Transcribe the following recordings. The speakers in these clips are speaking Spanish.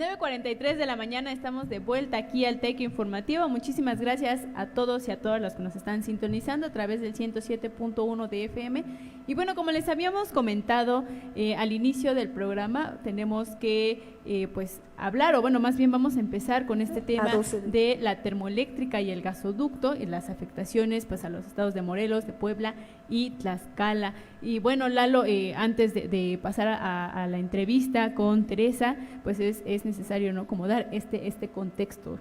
9:43 de la mañana, estamos de vuelta aquí al TEC Informativo. Muchísimas gracias a todos y a todas los que nos están sintonizando a través del 107.1 de FM. Y bueno, como les habíamos comentado al inicio del programa, tenemos que pues hablar, o bueno, más bien vamos a empezar con este tema de la termoeléctrica y el gasoducto y las afectaciones pues a los estados de Morelos, de Puebla y Tlaxcala. Y bueno, Lalo, antes de pasar a la entrevista con Teresa, pues es necesario, ¿no?, como dar este contexto.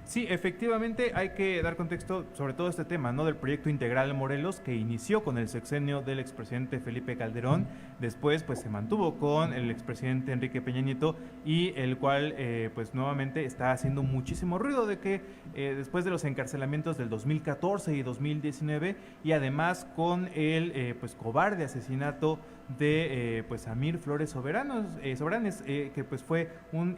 Sí, efectivamente hay que dar contexto sobre todo este tema, ¿no?, del proyecto integral Morelos, que inició con el sexenio del expresidente Felipe Calderón, después pues se mantuvo con el expresidente Enrique Peña Nieto, y el cual pues nuevamente está haciendo muchísimo ruido de que después de los encarcelamientos del 2014 y 2019, y además con el pues cobarde asesinato de pues Amir Flores Soberanes, que pues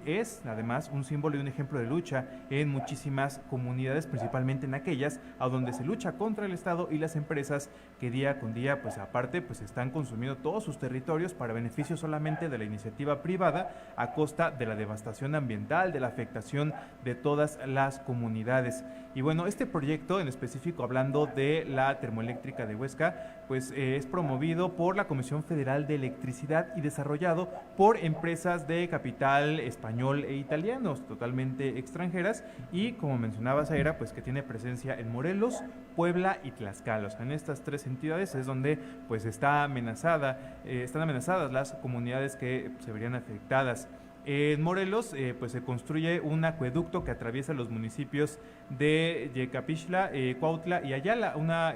es además un símbolo y un ejemplo de lucha en muchísimas comunidades, principalmente en aquellas a donde se lucha contra el Estado y las empresas que día con día pues aparte pues están consumiendo todos sus territorios para beneficio solamente de la iniciativa privada, a costa de la devastación ambiental, de la afectación de todas las comunidades. Y bueno, este proyecto en específico, hablando de la termoeléctrica de Huesca, pues es promovido por la Comisión Federal de Electricidad y desarrollado por empresas de capital español e italianos, totalmente extranjeras, y como mencionaba Zaira, pues que tiene presencia en Morelos, Puebla y Tlaxcala. O sea, en estas tres entidades es donde pues están amenazadas las comunidades que se verían afectadas. En Morelos pues se construye un acueducto que atraviesa los municipios de Yecapixtla, Cuautla y Ayala, una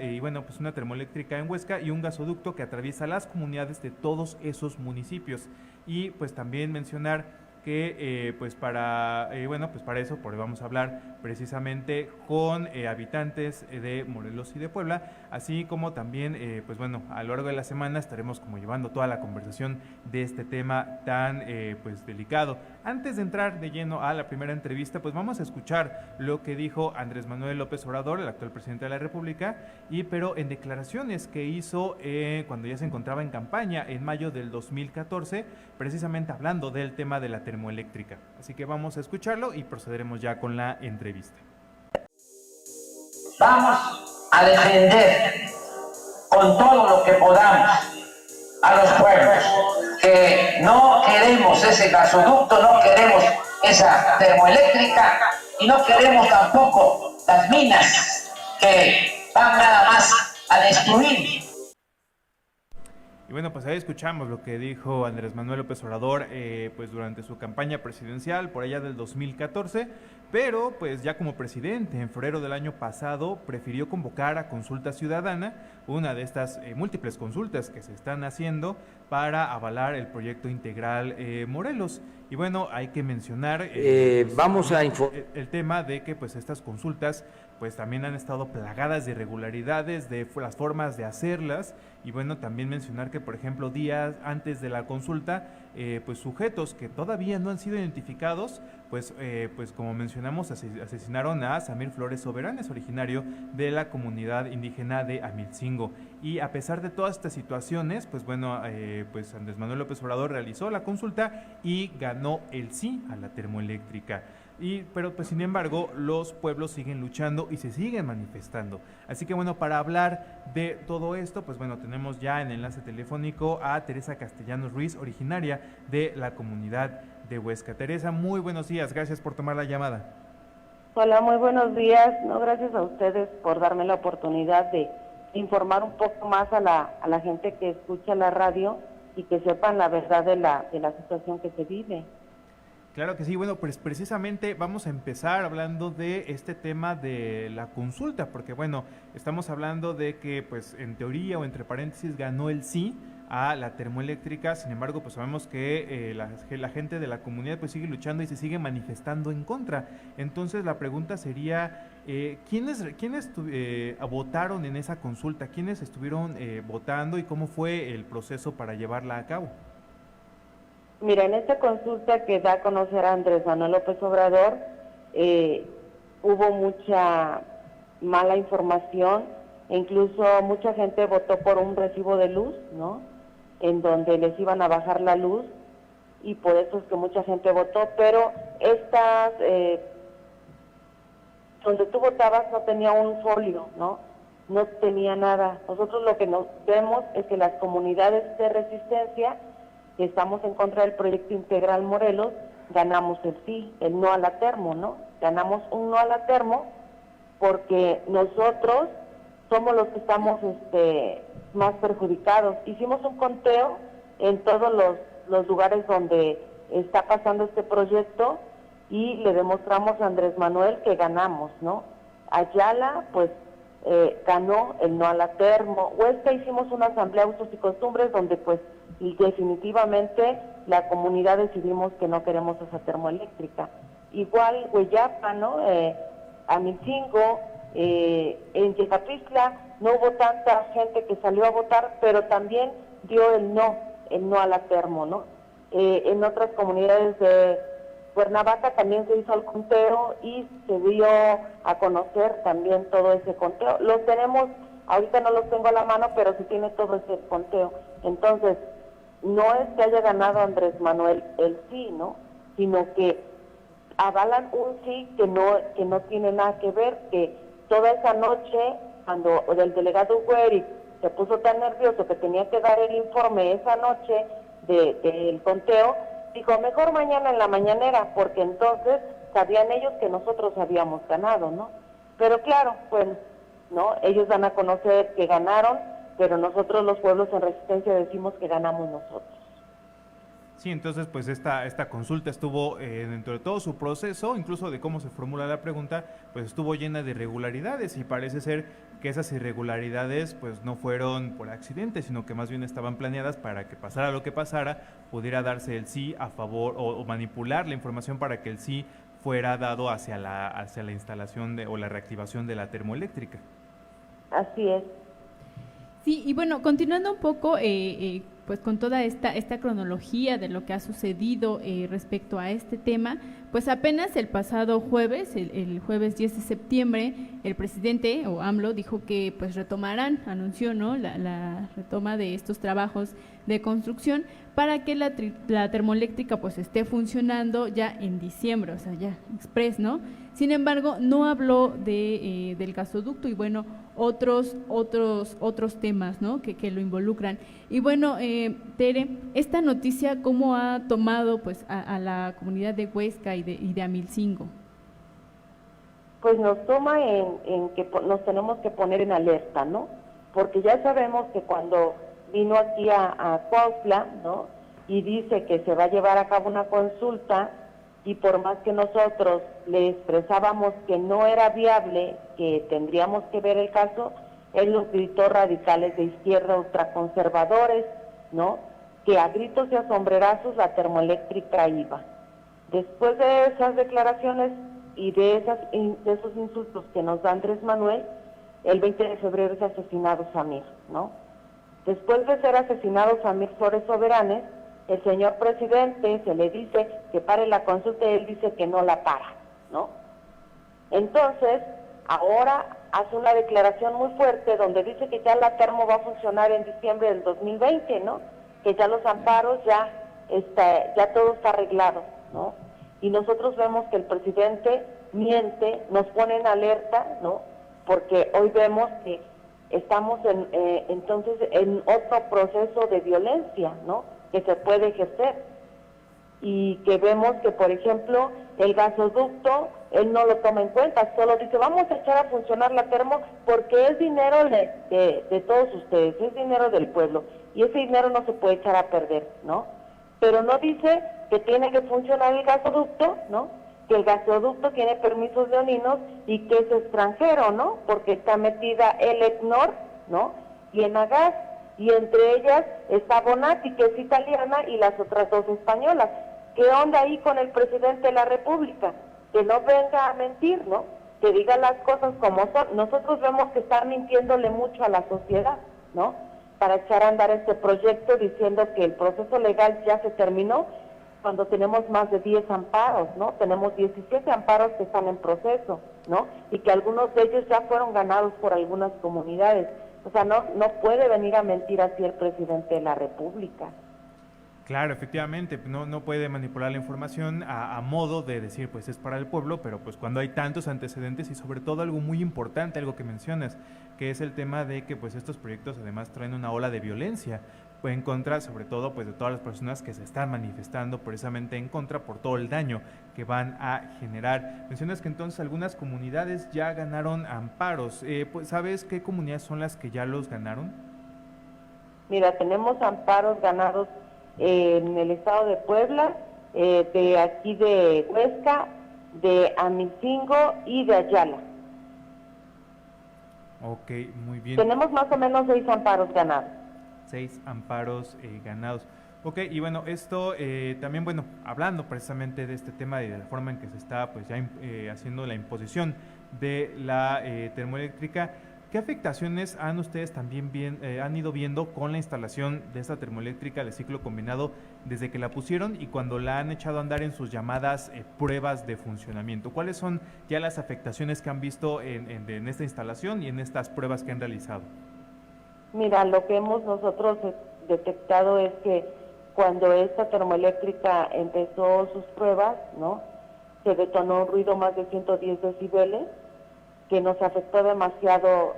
termoeléctrica en Huesca y un gasoducto que atraviesa las comunidades de todos esos municipios. Y pues también mencionar que para eso vamos a hablar precisamente con habitantes de Morelos y de Puebla, así como también a lo largo de la semana estaremos como llevando toda la conversación de este tema tan delicado. Antes de entrar de lleno a la primera entrevista, pues vamos a escuchar lo que dijo Andrés Manuel López Obrador, el actual presidente de la República, pero en declaraciones que hizo cuando ya se encontraba en campaña en mayo del 2014, precisamente hablando del tema de la termoeléctrica. Así que vamos a escucharlo y procederemos ya con la entrevista. Vamos a defender con todo lo que podamos a los pueblos, que no queremos ese gasoducto, no queremos esa termoeléctrica y no queremos tampoco las minas que van nada más a destruir. Y bueno, pues ahí escuchamos lo que dijo Andrés Manuel López Obrador pues durante su campaña presidencial por allá del 2014, pero pues ya como presidente en febrero del año pasado prefirió convocar a consulta ciudadana, una de estas múltiples consultas que se están haciendo para avalar el proyecto integral Morelos. Y bueno, hay que mencionar vamos a el tema de que pues estas consultas pues también han estado plagadas de irregularidades, de las formas de hacerlas, y bueno, también mencionar que por ejemplo días antes de la consulta pues sujetos que todavía no han sido identificados pues como mencionamos asesinaron a Samir Flores Soberanes, originario de la comunidad indígena de Amilcingo. Y a pesar de todas estas situaciones, pues bueno, pues Andrés Manuel López Obrador realizó la consulta y ganó el sí a la termoeléctrica. Pero pues sin embargo los pueblos siguen luchando y se siguen manifestando. Así que bueno, para hablar de todo esto, pues bueno, tenemos ya en enlace telefónico a Teresa Castellanos Ruiz, originaria de la comunidad de Huesca. Teresa, muy buenos días, gracias por tomar la llamada. Hola, muy buenos días. No, gracias a ustedes por darme la oportunidad de informar un poco más a la gente que escucha la radio y que sepan la verdad de la situación que se vive. Claro que sí, bueno, pues precisamente vamos a empezar hablando de este tema de la consulta, porque bueno, estamos hablando de que pues en teoría o entre paréntesis ganó el sí a la termoeléctrica, sin embargo pues sabemos que la gente de la comunidad pues sigue luchando y se sigue manifestando en contra. Entonces la pregunta sería, ¿quiénes votaron en esa consulta? ¿Quiénes estuvieron votando y cómo fue el proceso para llevarla a cabo? Mira, en esta consulta que da a conocer a Andrés Manuel López Obrador, hubo mucha mala información, e incluso mucha gente votó por un recibo de luz, ¿no?, en donde les iban a bajar la luz, y por eso es que mucha gente votó, pero estas, donde tú votabas no tenía un folio, ¿no? No tenía nada. Nosotros lo que nos vemos es que las comunidades de resistencia, que estamos en contra del proyecto integral Morelos, ganamos el sí, el no a la termo, ¿no? Ganamos un no a la termo porque nosotros somos los que estamos más perjudicados. Hicimos un conteo en todos los lugares donde está pasando este proyecto y le demostramos a Andrés Manuel que ganamos, ¿no? Ayala, pues, ganó el no a la termo. Huesca hicimos una asamblea de usos y costumbres donde, pues, definitivamente la comunidad decidimos que no queremos esa termoeléctrica. Igual Hueyapa, ¿no? Amilcingo, en Yecapixtla no hubo tanta gente que salió a votar, pero también dio el no a la termo, ¿no? En otras comunidades de Cuernavaca también se hizo el conteo y se dio a conocer también todo ese conteo. Los tenemos, ahorita no los tengo a la mano, pero sí tiene todo ese conteo. Entonces, no es que haya ganado Andrés Manuel el sí, ¿no? Sino que avalan un sí que no tiene nada que ver, que toda esa noche, cuando el delegado Güerit se puso tan nervioso que tenía que dar el informe esa noche del conteo, dijo, mejor mañana en la mañanera, porque entonces sabían ellos que nosotros habíamos ganado, ¿no? Pero claro, pues, ¿no? Ellos dan a conocer que ganaron, pero nosotros los pueblos en resistencia decimos que ganamos nosotros. Sí, entonces pues esta consulta estuvo dentro de todo su proceso, incluso de cómo se formula la pregunta, pues estuvo llena de irregularidades y parece ser que esas irregularidades pues no fueron por accidente, sino que más bien estaban planeadas para que pasara lo que pasara, pudiera darse el sí a favor o manipular la información para que el sí fuera dado hacia la instalación o la reactivación de la termoeléctrica. Así es. Sí, y bueno, continuando un poco pues con toda esta cronología de lo que ha sucedido respecto a este tema, pues apenas el pasado jueves, el jueves 10 de septiembre, el presidente o AMLO dijo que pues anunció, ¿no?, la retoma de estos trabajos de construcción para que la termoeléctrica pues esté funcionando ya en diciembre, o sea, ya express, ¿no? Sin embargo, no habló del gasoducto y bueno, otros temas, ¿no?, que lo involucran. Y bueno, Tere, esta noticia, ¿cómo ha tomado pues a la comunidad de Huesca y de Amilcingo? Pues nos toma en que nos tenemos que poner en alerta, ¿no? Porque ya sabemos que cuando vino aquí a Cuautla, ¿no?, y dice que se va a llevar a cabo una consulta, y por más que nosotros le expresábamos que no era viable, que tendríamos que ver el caso, él nos gritó radicales de izquierda ultraconservadores, ¿no?, que a gritos y a sombrerazos la termoeléctrica iba. Después de esas declaraciones y de esos insultos que nos da Andrés Manuel, el 20 de febrero es asesinado Samir, ¿no? Después de ser asesinado Samir Flores Soberanes, el señor presidente se le dice que pare la consulta y él dice que no la para, ¿no? Entonces, ahora hace una declaración muy fuerte donde dice que ya la termo va a funcionar en diciembre del 2020, ¿no? Que ya los amparos, ya todo está arreglado, ¿no? Y nosotros vemos que el presidente miente, nos pone en alerta, ¿no? Porque hoy vemos que estamos entonces en otro proceso de violencia, ¿no?, que se puede ejercer, y que vemos que, por ejemplo, el gasoducto, él no lo toma en cuenta, solo dice, vamos a echar a funcionar la termo porque es dinero de todos ustedes, es dinero del pueblo, y ese dinero no se puede echar a perder, ¿no? Pero no dice que tiene que funcionar el gasoducto, ¿no?, que el gasoducto tiene permisos leoninos y que es extranjero, ¿no?, porque está metida el ECNOR, ¿no?, y Enagas, y entre ellas está Bonatti, que es italiana, y las otras dos españolas. ¿Qué onda ahí con el presidente de la República? Que no venga a mentir, ¿no?, que diga las cosas como son. Nosotros vemos que está mintiéndole mucho a la sociedad, ¿no?, para echar a andar este proyecto diciendo que el proceso legal ya se terminó, cuando tenemos más de 10 amparos, ¿no? Tenemos 17 amparos que están en proceso, ¿no?, y que algunos de ellos ya fueron ganados por algunas comunidades. O sea, no puede venir a mentir así el presidente de la República. Claro, efectivamente, no puede manipular la información a modo de decir, pues es para el pueblo, pero pues cuando hay tantos antecedentes y sobre todo algo muy importante, algo que mencionas, que es el tema de que pues estos proyectos además traen una ola de violencia en contra, sobre todo pues de todas las personas que se están manifestando precisamente en contra por todo el daño que van a generar. Mencionas que entonces algunas comunidades ya ganaron amparos, pues, ¿sabes qué comunidades son las que ya los ganaron? Mira, tenemos amparos ganados en el estado de Puebla, de aquí de Huesca, de Amicingo y de Ayala. Ok, muy bien. Tenemos más o menos 6 amparos ganados. 6 amparos ganados. Ok, y bueno, esto también, bueno, hablando precisamente de este tema y de la forma en que se está pues ya haciendo la imposición de la termoeléctrica, ¿qué afectaciones han ustedes también han ido viendo con la instalación de esta termoeléctrica de ciclo combinado desde que la pusieron y cuando la han echado a andar en sus llamadas pruebas de funcionamiento? ¿Cuáles son ya las afectaciones que han visto en esta instalación y en estas pruebas que han realizado? Mira, lo que hemos nosotros detectado es que cuando esta termoeléctrica empezó sus pruebas, ¿no?, se detonó un ruido más de 110 decibeles, que nos afectó demasiado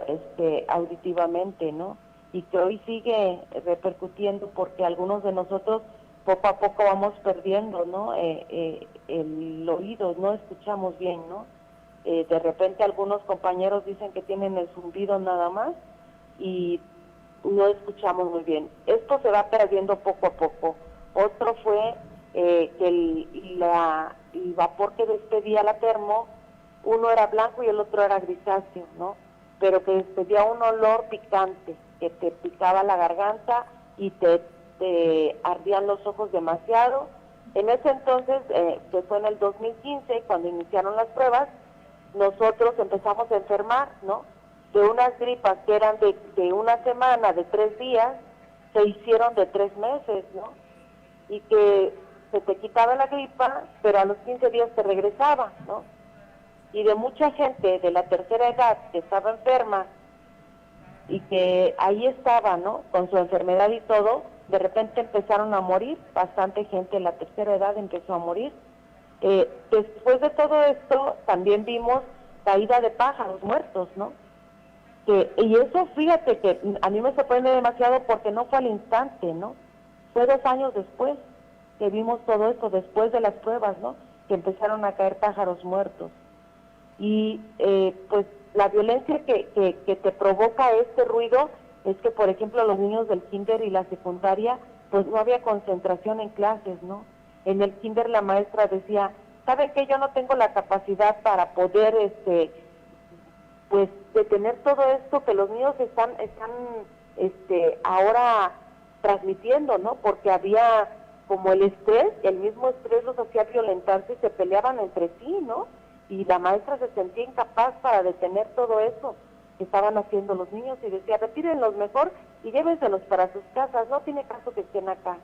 auditivamente, ¿no? Y que hoy sigue repercutiendo porque algunos de nosotros poco a poco vamos perdiendo, ¿no?, el oído, no escuchamos bien, ¿no? De repente algunos compañeros dicen que tienen el zumbido nada más y no escuchamos muy bien. Esto se va perdiendo poco a poco. Otro fue que el vapor que despedía la termo, uno era blanco y el otro era grisáceo, ¿no? Pero que despedía un olor picante, que te picaba la garganta y te ardían los ojos demasiado. En ese entonces, que fue en el 2015, cuando iniciaron las pruebas, nosotros empezamos a enfermar, ¿no? De unas gripas que eran de una semana, de 3 días, se hicieron de 3 meses, ¿no? Y que se te quitaba la gripa, pero a los 15 días te regresaba, ¿no? Y de mucha gente de la tercera edad que estaba enferma y que ahí estaba, ¿no?, con su enfermedad y todo, de repente empezaron a morir, bastante gente de la tercera edad empezó a morir. Después de todo esto, también vimos caída de pájaros muertos, ¿no? Y eso, fíjate que a mí me sorprende demasiado porque no fue al instante, ¿no? Fue 2 años después que vimos todo esto, después de las pruebas, ¿no?, que empezaron a caer pájaros muertos. Y pues la violencia que te provoca este ruido es que, por ejemplo, los niños del kinder y la secundaria, pues no había concentración en clases, ¿no? En el kinder la maestra decía, ¿saben qué? Yo no tengo la capacidad para poder, pues, detener todo esto que los niños están ahora transmitiendo, ¿no? Porque había como el estrés, el mismo estrés los hacía violentarse y se peleaban entre sí, ¿no? Y la maestra se sentía incapaz para detener todo eso que estaban haciendo los niños y decía, retírenlos mejor y llévenselos para sus casas, no tiene caso que estén acá.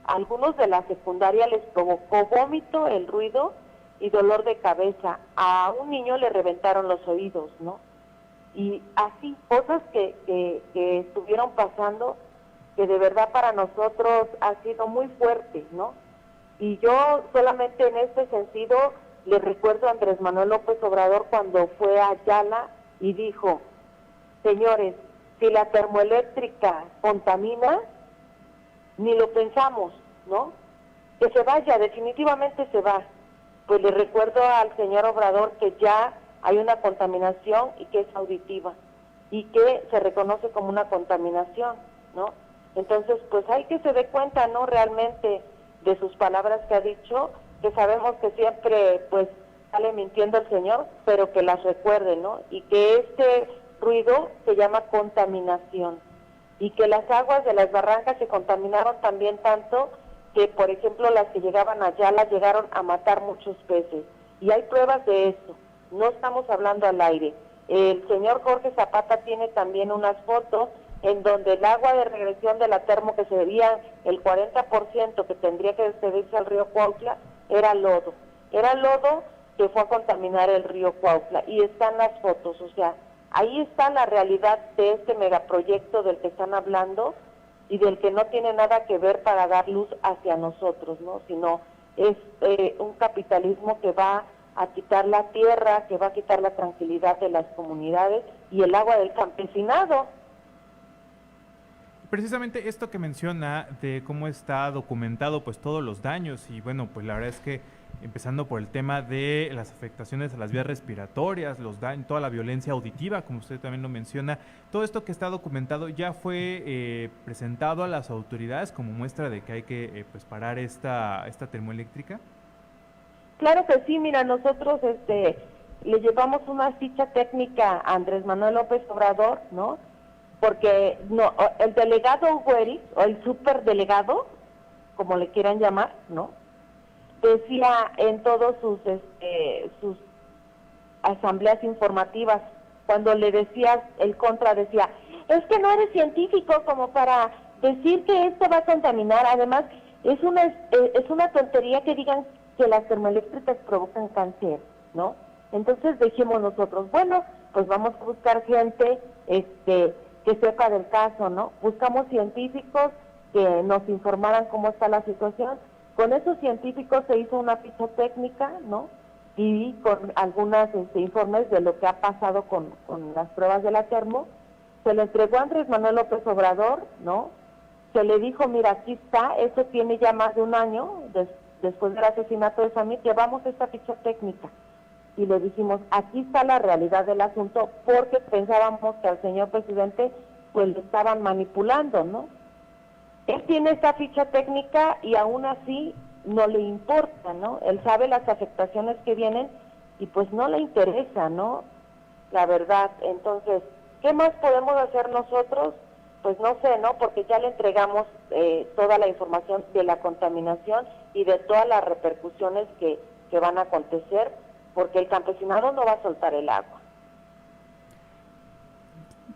A algunos de la secundaria les provocó vómito, el ruido y dolor de cabeza. A un niño le reventaron los oídos, ¿no? Y así, cosas que estuvieron pasando que de verdad para nosotros ha sido muy fuerte, ¿no? Y yo solamente en este sentido le recuerdo a Andrés Manuel López Obrador cuando fue a Ayala y dijo, señores, si la termoeléctrica contamina, ni lo pensamos, ¿no? Que se vaya, definitivamente se va. Pues le recuerdo al señor Obrador que ya hay una contaminación y que es auditiva y que se reconoce como una contaminación, ¿no? Entonces, pues hay que se dé cuenta, ¿no?, realmente de sus palabras que ha dicho, que sabemos que siempre pues sale mintiendo el señor, pero que las recuerde, ¿no? Y que este ruido se llama contaminación y que las aguas de las barrancas se contaminaron también tanto que, por ejemplo, las que llegaban allá las llegaron a matar muchos peces. Y hay pruebas de eso, no estamos hablando al aire. El señor Jorge Zapata tiene también unas fotos en donde el agua de regresión de la termo, que sería el 40% que tendría que despedirse al río Cuautla, era lodo que fue a contaminar el río Cuautla, y están las fotos, o sea, ahí está la realidad de este megaproyecto del que están hablando, y del que no tiene nada que ver para dar luz hacia nosotros, ¿no? Sino es un capitalismo que va a quitar la tierra, que va a quitar la tranquilidad de las comunidades y el agua del campesinado. Precisamente esto que menciona de cómo está documentado pues todos los daños y bueno, pues la verdad es que empezando por el tema de las afectaciones a las vías respiratorias, los daños, toda la violencia auditiva, como usted también lo menciona, todo esto que está documentado ya fue presentado a las autoridades como muestra de que hay que pues parar esta termoeléctrica. Claro que sí, mira, nosotros le llevamos una ficha técnica a Andrés Manuel López Obrador, ¿no? Porque no, el delegado Güeris, o el superdelegado, como le quieran llamar, ¿no? Decía en todos sus asambleas informativas, cuando le decía el contra, decía, es que no eres científico como para decir que esto va a contaminar, además es una tontería que digan que las termoeléctricas provocan cáncer, ¿no? Entonces dijimos nosotros, bueno, pues vamos a buscar gente que sepa del caso, ¿no? Buscamos científicos que nos informaran cómo está la situación. Con esos científicos se hizo una ficha técnica, ¿no? Y con algunos informes de lo que ha pasado con las pruebas de la termo. Se le entregó a Andrés Manuel López Obrador, ¿no? Se le dijo, mira, aquí está, eso tiene ya más de un año, después del asesinato de Samir, llevamos esta ficha técnica. Y le dijimos, aquí está la realidad del asunto, porque pensábamos que al señor presidente pues le estaban manipulando, ¿no? Él tiene esta ficha técnica y aún así no le importa, ¿no? Él sabe las afectaciones que vienen y pues no le interesa, ¿no? La verdad, entonces, ¿qué más podemos hacer nosotros? Pues no sé, ¿no? Porque ya le entregamos toda la información de la contaminación y de todas las repercusiones que van a acontecer, porque el campesinado no va a soltar el agua.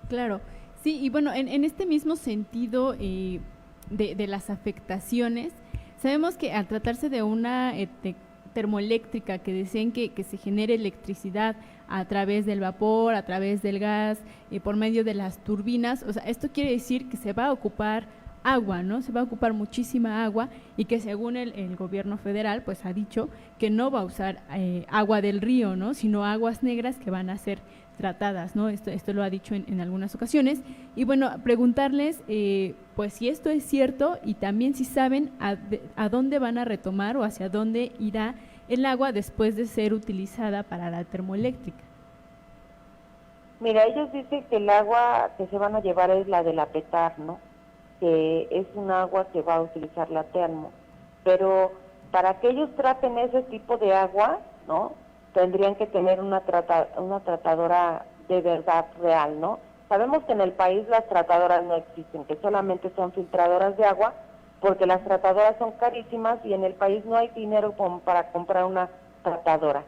Claro, sí, y bueno, en este mismo sentido de las afectaciones, sabemos que al tratarse de una termoeléctrica que deseen que se genere electricidad a través del vapor, a través del gas, por medio de las turbinas, o sea, esto quiere decir que se va a ocupar agua, ¿no? Se va a ocupar muchísima agua y que según el gobierno federal, pues ha dicho que no va a usar agua del río, ¿no? Sino aguas negras que van a ser tratadas, ¿no? Esto lo ha dicho en algunas ocasiones. Y bueno, preguntarles, pues si esto es cierto y también si saben a dónde van a retomar o hacia dónde irá el agua después de ser utilizada para la termoeléctrica. Mira, ellos dicen que el agua que se van a llevar es la de la PETAR, ¿no? Que es un agua que va a utilizar la termo, pero para que ellos traten ese tipo de agua, ¿no? Tendrían que tener una tratadora de verdad real, ¿no? Sabemos que en el país las tratadoras no existen, que solamente son filtradoras de agua, porque las tratadoras son carísimas y en el país no hay dinero para comprar una tratadora.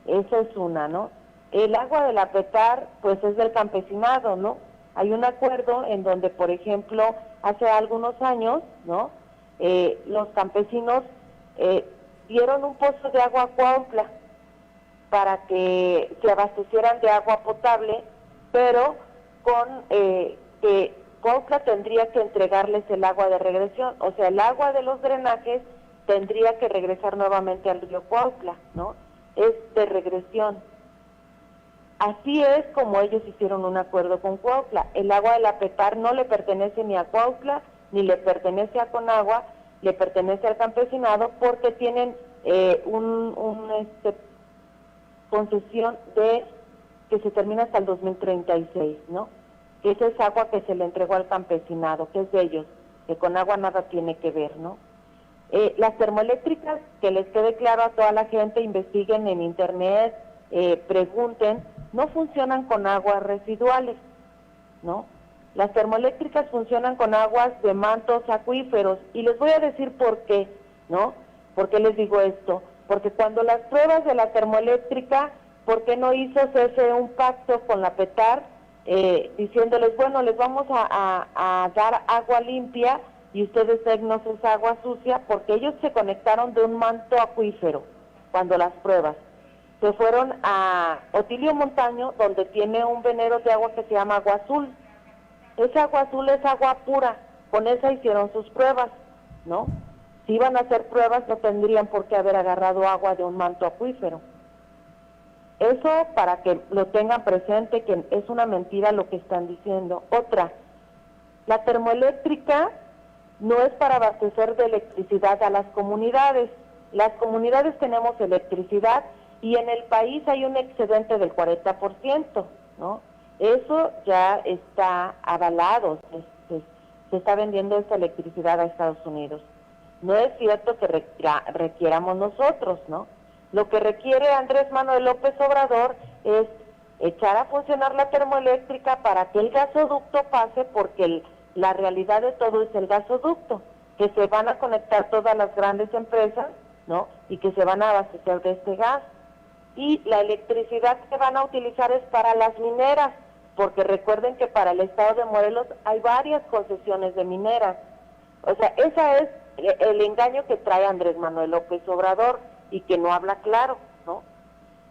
Eso es una, ¿no? El agua de la PETAR, pues es del campesinado, ¿no? Hay un acuerdo en donde, por ejemplo, hace algunos años, ¿no? Los campesinos dieron un pozo de agua a Cuautla para que se abastecieran de agua potable, pero que Cuautla tendría que entregarles el agua de regresión, o sea, el agua de los drenajes tendría que regresar nuevamente al río Cuautla, ¿no? Es de regresión. Así es como ellos hicieron un acuerdo con Cuautla. El agua de la PETAR no le pertenece ni a Cuautla, ni le pertenece a Conagua, le pertenece al campesinado porque tienen concesión que se termina hasta el 2036, ¿no? Que esa es agua que se le entregó al campesinado, que es de ellos, que con agua nada tiene que ver, ¿no? Las termoeléctricas, que les quede claro a toda la gente, investiguen en internet, pregunten, no funcionan con aguas residuales, ¿no? Las termoeléctricas funcionan con aguas de mantos acuíferos, y les voy a decir por qué, ¿no? ¿Por qué les digo esto? Porque cuando las pruebas de la termoeléctrica, ¿por qué no hizo CFE un pacto con la PETAR diciéndoles, bueno, les vamos a dar agua limpia y ustedes dennos esa agua sucia? Porque ellos se conectaron de un manto acuífero cuando las pruebas. Se fueron a Otilio Montaño, donde tiene un venero de agua que se llama agua azul. Esa agua azul es agua pura, con esa hicieron sus pruebas, ¿no? Si iban a hacer pruebas no tendrían por qué haber agarrado agua de un manto acuífero. Eso para que lo tengan presente, que es una mentira lo que están diciendo. Otra, la termoeléctrica no es para abastecer de electricidad a las comunidades. Las comunidades tenemos electricidad y en el país hay un excedente del 40%, ¿no? Eso ya está avalado, se está vendiendo esta electricidad a Estados Unidos. No es cierto que requieramos nosotros, ¿no? Lo que requiere Andrés Manuel López Obrador es echar a funcionar la termoeléctrica para que el gasoducto pase, porque la realidad de todo es el gasoducto, que se van a conectar todas las grandes empresas, ¿no? Y que se van a abastecer de este gas. Y la electricidad que van a utilizar es para las mineras, porque recuerden que para el estado de Morelos hay varias concesiones de mineras. O sea, ese es el engaño que trae Andrés Manuel López Obrador y que no habla claro, ¿no?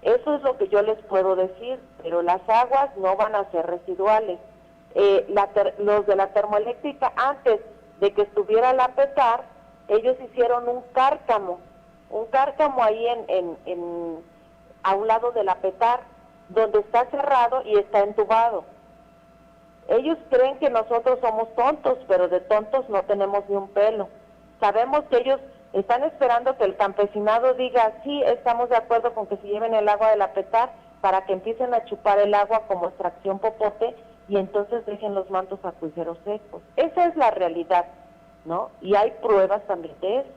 Eso es lo que yo les puedo decir, pero las aguas no van a ser residuales. Los de la termoeléctrica, antes de que estuviera la PETAR, ellos hicieron un cárcamo ahí a un lado de la PETAR, donde está cerrado y está entubado. Ellos creen que nosotros somos tontos, pero de tontos no tenemos ni un pelo. Sabemos que ellos están esperando que el campesinado diga, sí, estamos de acuerdo con que se lleven el agua de la PETAR para que empiecen a chupar el agua como extracción popote y entonces dejen los mantos acuíferos secos. Esa es la realidad, ¿no? Y hay pruebas también de eso.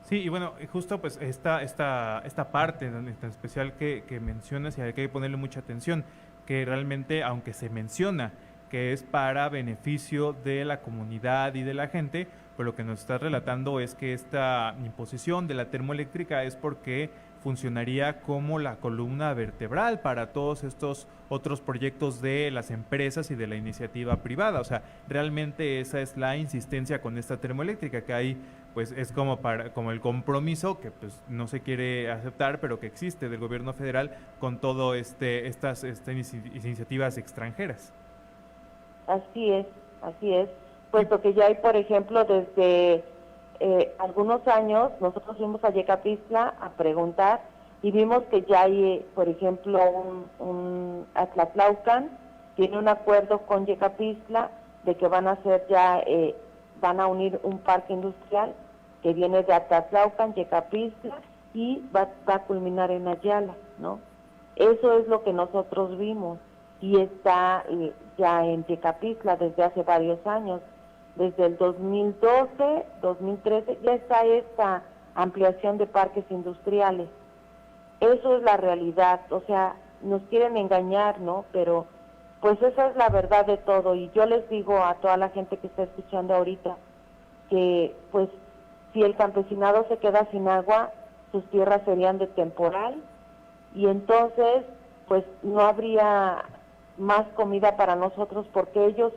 Sí, y bueno, justo pues esta parte en especial que mencionas y hay que ponerle mucha atención, que realmente, aunque se menciona que es para beneficio de la comunidad y de la gente, pues lo que nos está relatando es que esta imposición de la termoeléctrica es porque funcionaría como la columna vertebral para todos estos otros proyectos de las empresas y de la iniciativa privada. O sea, realmente esa es la insistencia con esta termoeléctrica, que hay pues es como el compromiso que pues no se quiere aceptar, pero que existe del gobierno federal con todo estas iniciativas extranjeras. Así es, puesto que ya hay, por ejemplo, desde algunos años, nosotros fuimos a Yecapixtla a preguntar y vimos que ya hay, por ejemplo, un Atlatlaucan tiene un acuerdo con Yecapixtla de que van a hacer van a unir un parque industrial que viene de Atlatlaucan, Yecapixtla y va a culminar en Ayala, ¿no? Eso es lo que nosotros vimos y está ya en Yecapixtla desde hace varios años. Desde el 2012, 2013, ya está esta ampliación de parques industriales. Eso es la realidad, o sea, nos quieren engañar, ¿no? Pero pues esa es la verdad de todo y yo les digo a toda la gente que está escuchando ahorita que pues si el campesinado se queda sin agua, sus tierras serían de temporal y entonces pues no habría más comida para nosotros porque ellos,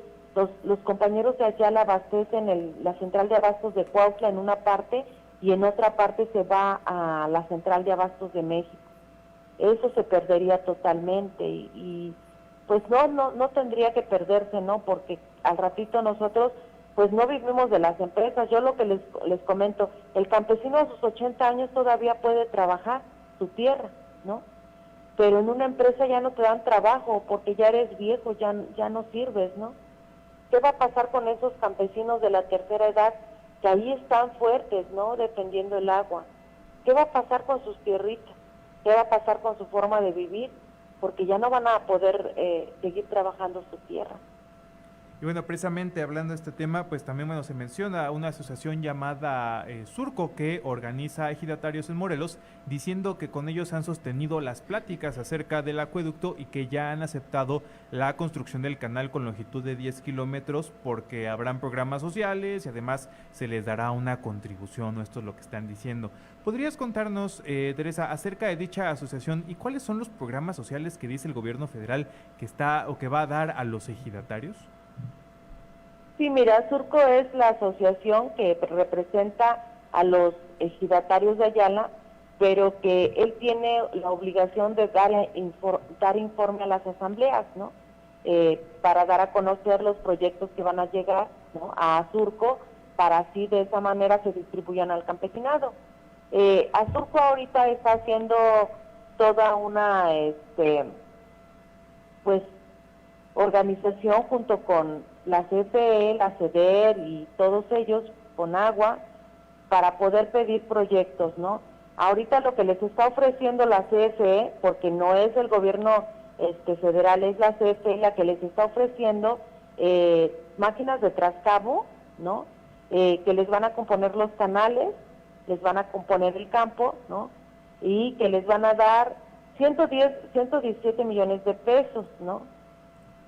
los compañeros de Ayala abastecen la central de abastos de Cuautla en una parte y en otra parte se va a la central de abastos de México. Eso se perdería totalmente y pues no tendría que perderse, ¿no? Porque al ratito nosotros pues no vivimos de las empresas. Yo lo que les comento, el campesino a sus 80 años todavía puede trabajar su tierra, ¿no? Pero en una empresa ya no te dan trabajo porque ya eres viejo, ya no sirves, ¿no? ¿Qué va a pasar con esos campesinos de la tercera edad que ahí están fuertes, ¿no? Dependiendo del agua. ¿Qué va a pasar con sus tierritas? ¿Qué va a pasar con su forma de vivir? Porque ya no van a poder seguir trabajando su tierra. Y bueno, precisamente hablando de este tema, pues también se menciona una asociación llamada Surco que organiza ejidatarios en Morelos, diciendo que con ellos han sostenido las pláticas acerca del acueducto y que ya han aceptado la construcción del canal con longitud de 10 kilómetros porque habrán programas sociales y además se les dará una contribución, ¿no? Esto es lo que están diciendo. ¿Podrías contarnos, Teresa, acerca de dicha asociación y cuáles son los programas sociales que dice el gobierno federal que está o que va a dar a los ejidatarios? Sí, mira, Surco es la asociación que representa a los ejidatarios de Ayala, pero que él tiene la obligación de dar informe a las asambleas, ¿no? Para dar a conocer los proyectos que van a llegar ¿no?, a Azurco, para así de esa manera se distribuyan al campesinado. Azurco ahorita está haciendo toda una pues organización junto con la CFE, la CEDER y todos ellos con agua para poder pedir proyectos, ¿no? Ahorita lo que les está ofreciendo la CFE, porque no es el gobierno federal, es la CFE la que les está ofreciendo máquinas de trascabo, ¿no?, que les van a componer los canales, les van a componer el campo, ¿no?, y que les van a dar 117 millones de pesos, ¿no?,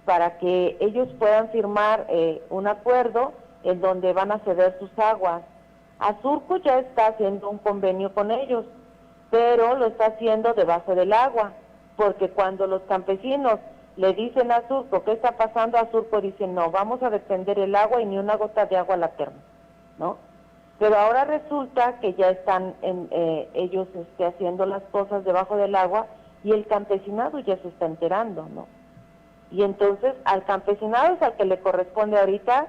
para que ellos puedan firmar un acuerdo en donde van a ceder sus aguas. Azurco ya está haciendo un convenio con ellos, pero lo está haciendo debajo del agua, porque cuando los campesinos le dicen a Azurco qué está pasando, Azurco dice no, vamos a defender el agua y ni una gota de agua a la terna, ¿no? Pero ahora resulta que ya están ellos haciendo las cosas debajo del agua y el campesinado ya se está enterando, ¿no? Y entonces al campesinado es al que le corresponde ahorita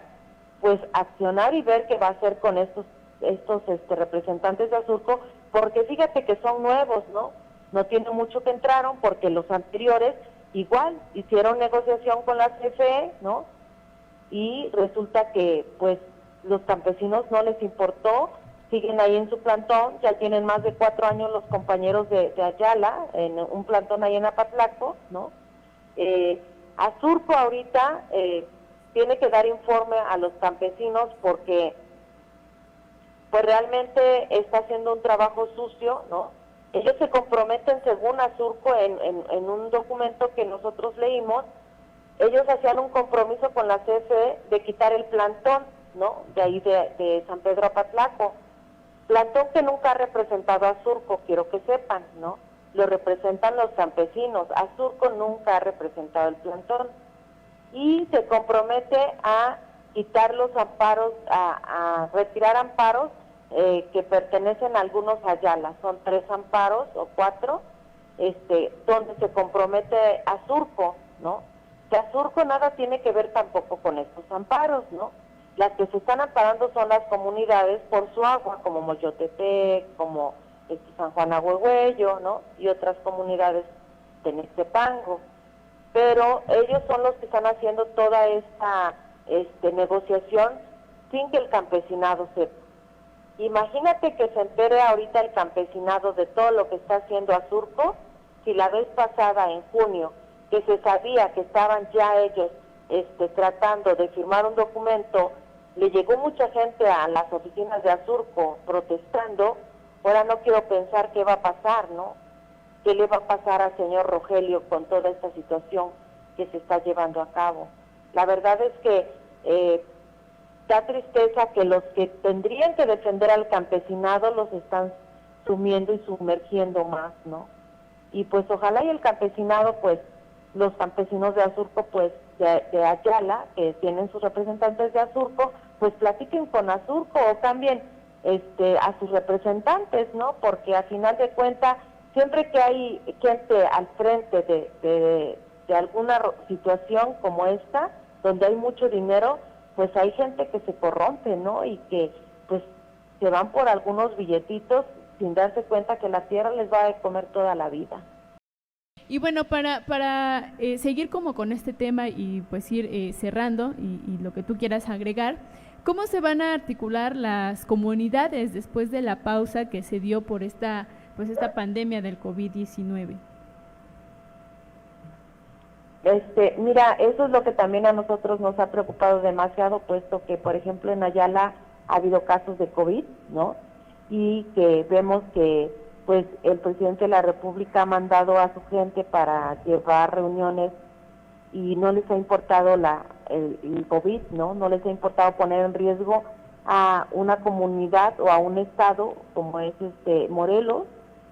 pues accionar y ver qué va a hacer con estos representantes de Azurco, porque fíjate que son nuevos, ¿no? No tiene mucho que entraron, porque los anteriores igual hicieron negociación con la CFE, ¿no? Y resulta que pues los campesinos no les importó, siguen ahí en su plantón, ya tienen más de 4 años los compañeros de Ayala, en un plantón ahí en Apatlaco, ¿no? Azurco ahorita tiene que dar informe a los campesinos porque pues realmente está haciendo un trabajo sucio, ¿no? Ellos se comprometen, según Azurco, en un documento que nosotros leímos, ellos hacían un compromiso con la CFE de quitar el plantón, ¿no?, de ahí de San Pedro Apatlaco. Plantón que nunca ha representado a Azurco, quiero que sepan, ¿no? Lo representan los campesinos. Azurco nunca ha representado el plantón. Y se compromete a quitar los amparos, a retirar amparos que pertenecen a algunos Ayala. Son 3 amparos o 4, donde se compromete Azurco, ¿no? Que Azurco nada tiene que ver tampoco con estos amparos, ¿no? Las que se están amparando son las comunidades por su agua, como Moyotepec, como San Juan Agüegüello, ¿no?, y otras comunidades de Nextepango. Pero ellos son los que están haciendo toda esta negociación sin que el campesinado sepa. Imagínate que se entere ahorita el campesinado de todo lo que está haciendo Azurco, si la vez pasada, en junio, que se sabía que estaban ya ellos tratando de firmar un documento, le llegó mucha gente a las oficinas de Azurco protestando. Ahora no quiero pensar qué va a pasar, ¿no? ¿Qué le va a pasar al señor Rogelio con toda esta situación que se está llevando a cabo? La verdad es que da tristeza que los que tendrían que defender al campesinado los están sumiendo y sumergiendo más, ¿no? Y pues ojalá y el campesinado, pues, los campesinos de Azurco, pues, de Ayala, que tienen sus representantes de Azurco, pues platiquen con Azurco o cambien a sus representantes, ¿no? Porque a final de cuentas, siempre que hay gente al frente de alguna situación como esta, donde hay mucho dinero, pues hay gente que se corrompe, ¿no? Y que pues se van por algunos billetitos sin darse cuenta que la tierra les va a comer toda la vida. Y bueno, para seguir como con este tema y pues ir cerrando y lo que tú quieras agregar, ¿cómo se van a articular las comunidades después de la pausa que se dio por esta pandemia del COVID-19? Mira, eso es lo que también a nosotros nos ha preocupado demasiado, puesto que, por ejemplo, en Ayala ha habido casos de COVID, ¿no? Y que vemos que, pues, el presidente de la República ha mandado a su gente para llevar reuniones y no les ha importado el COVID, ¿no? No les ha importado poner en riesgo a una comunidad o a un estado como es Morelos,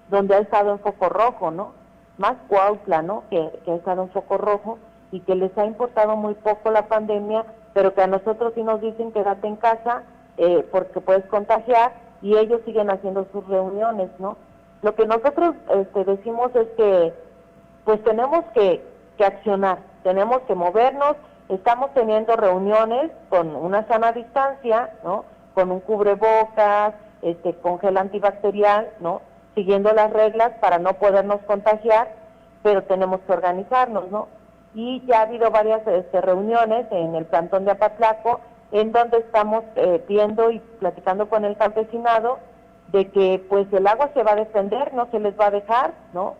donde ha estado en foco rojo, ¿no? Más Cuautla, ¿no? Que ha estado en foco rojo y que les ha importado muy poco la pandemia, pero que a nosotros sí nos dicen quédate en casa porque puedes contagiar, y ellos siguen haciendo sus reuniones, ¿no? Lo que nosotros decimos es que pues tenemos que accionar, tenemos que movernos Estamos teniendo reuniones con una sana distancia, ¿no? Con un cubrebocas, con gel antibacterial, ¿no? Siguiendo las reglas para no podernos contagiar, pero tenemos que organizarnos, ¿no? Y ya ha habido varias reuniones en el plantón de Apatlaco, en donde estamos viendo y platicando con el campesinado de que pues el agua se va a defender, no se les va a dejar, ¿no?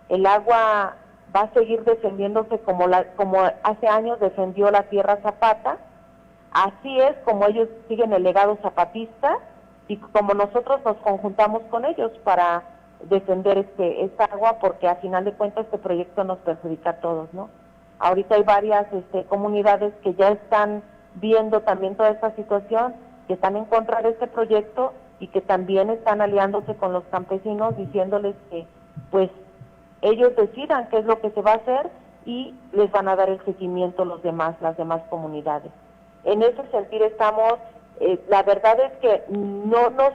El agua va a seguir defendiéndose como hace años defendió la tierra Zapata. Así es como ellos siguen el legado zapatista y como nosotros nos conjuntamos con ellos para defender esta agua, porque a final de cuentas este proyecto nos perjudica a todos, ¿no? Ahorita hay varias comunidades que ya están viendo también toda esta situación, que están en contra de este proyecto y que también están aliándose con los campesinos diciéndoles que pues ellos decidan qué es lo que se va a hacer y les van a dar el seguimiento las demás comunidades. En ese sentido estamos, la verdad es que no nos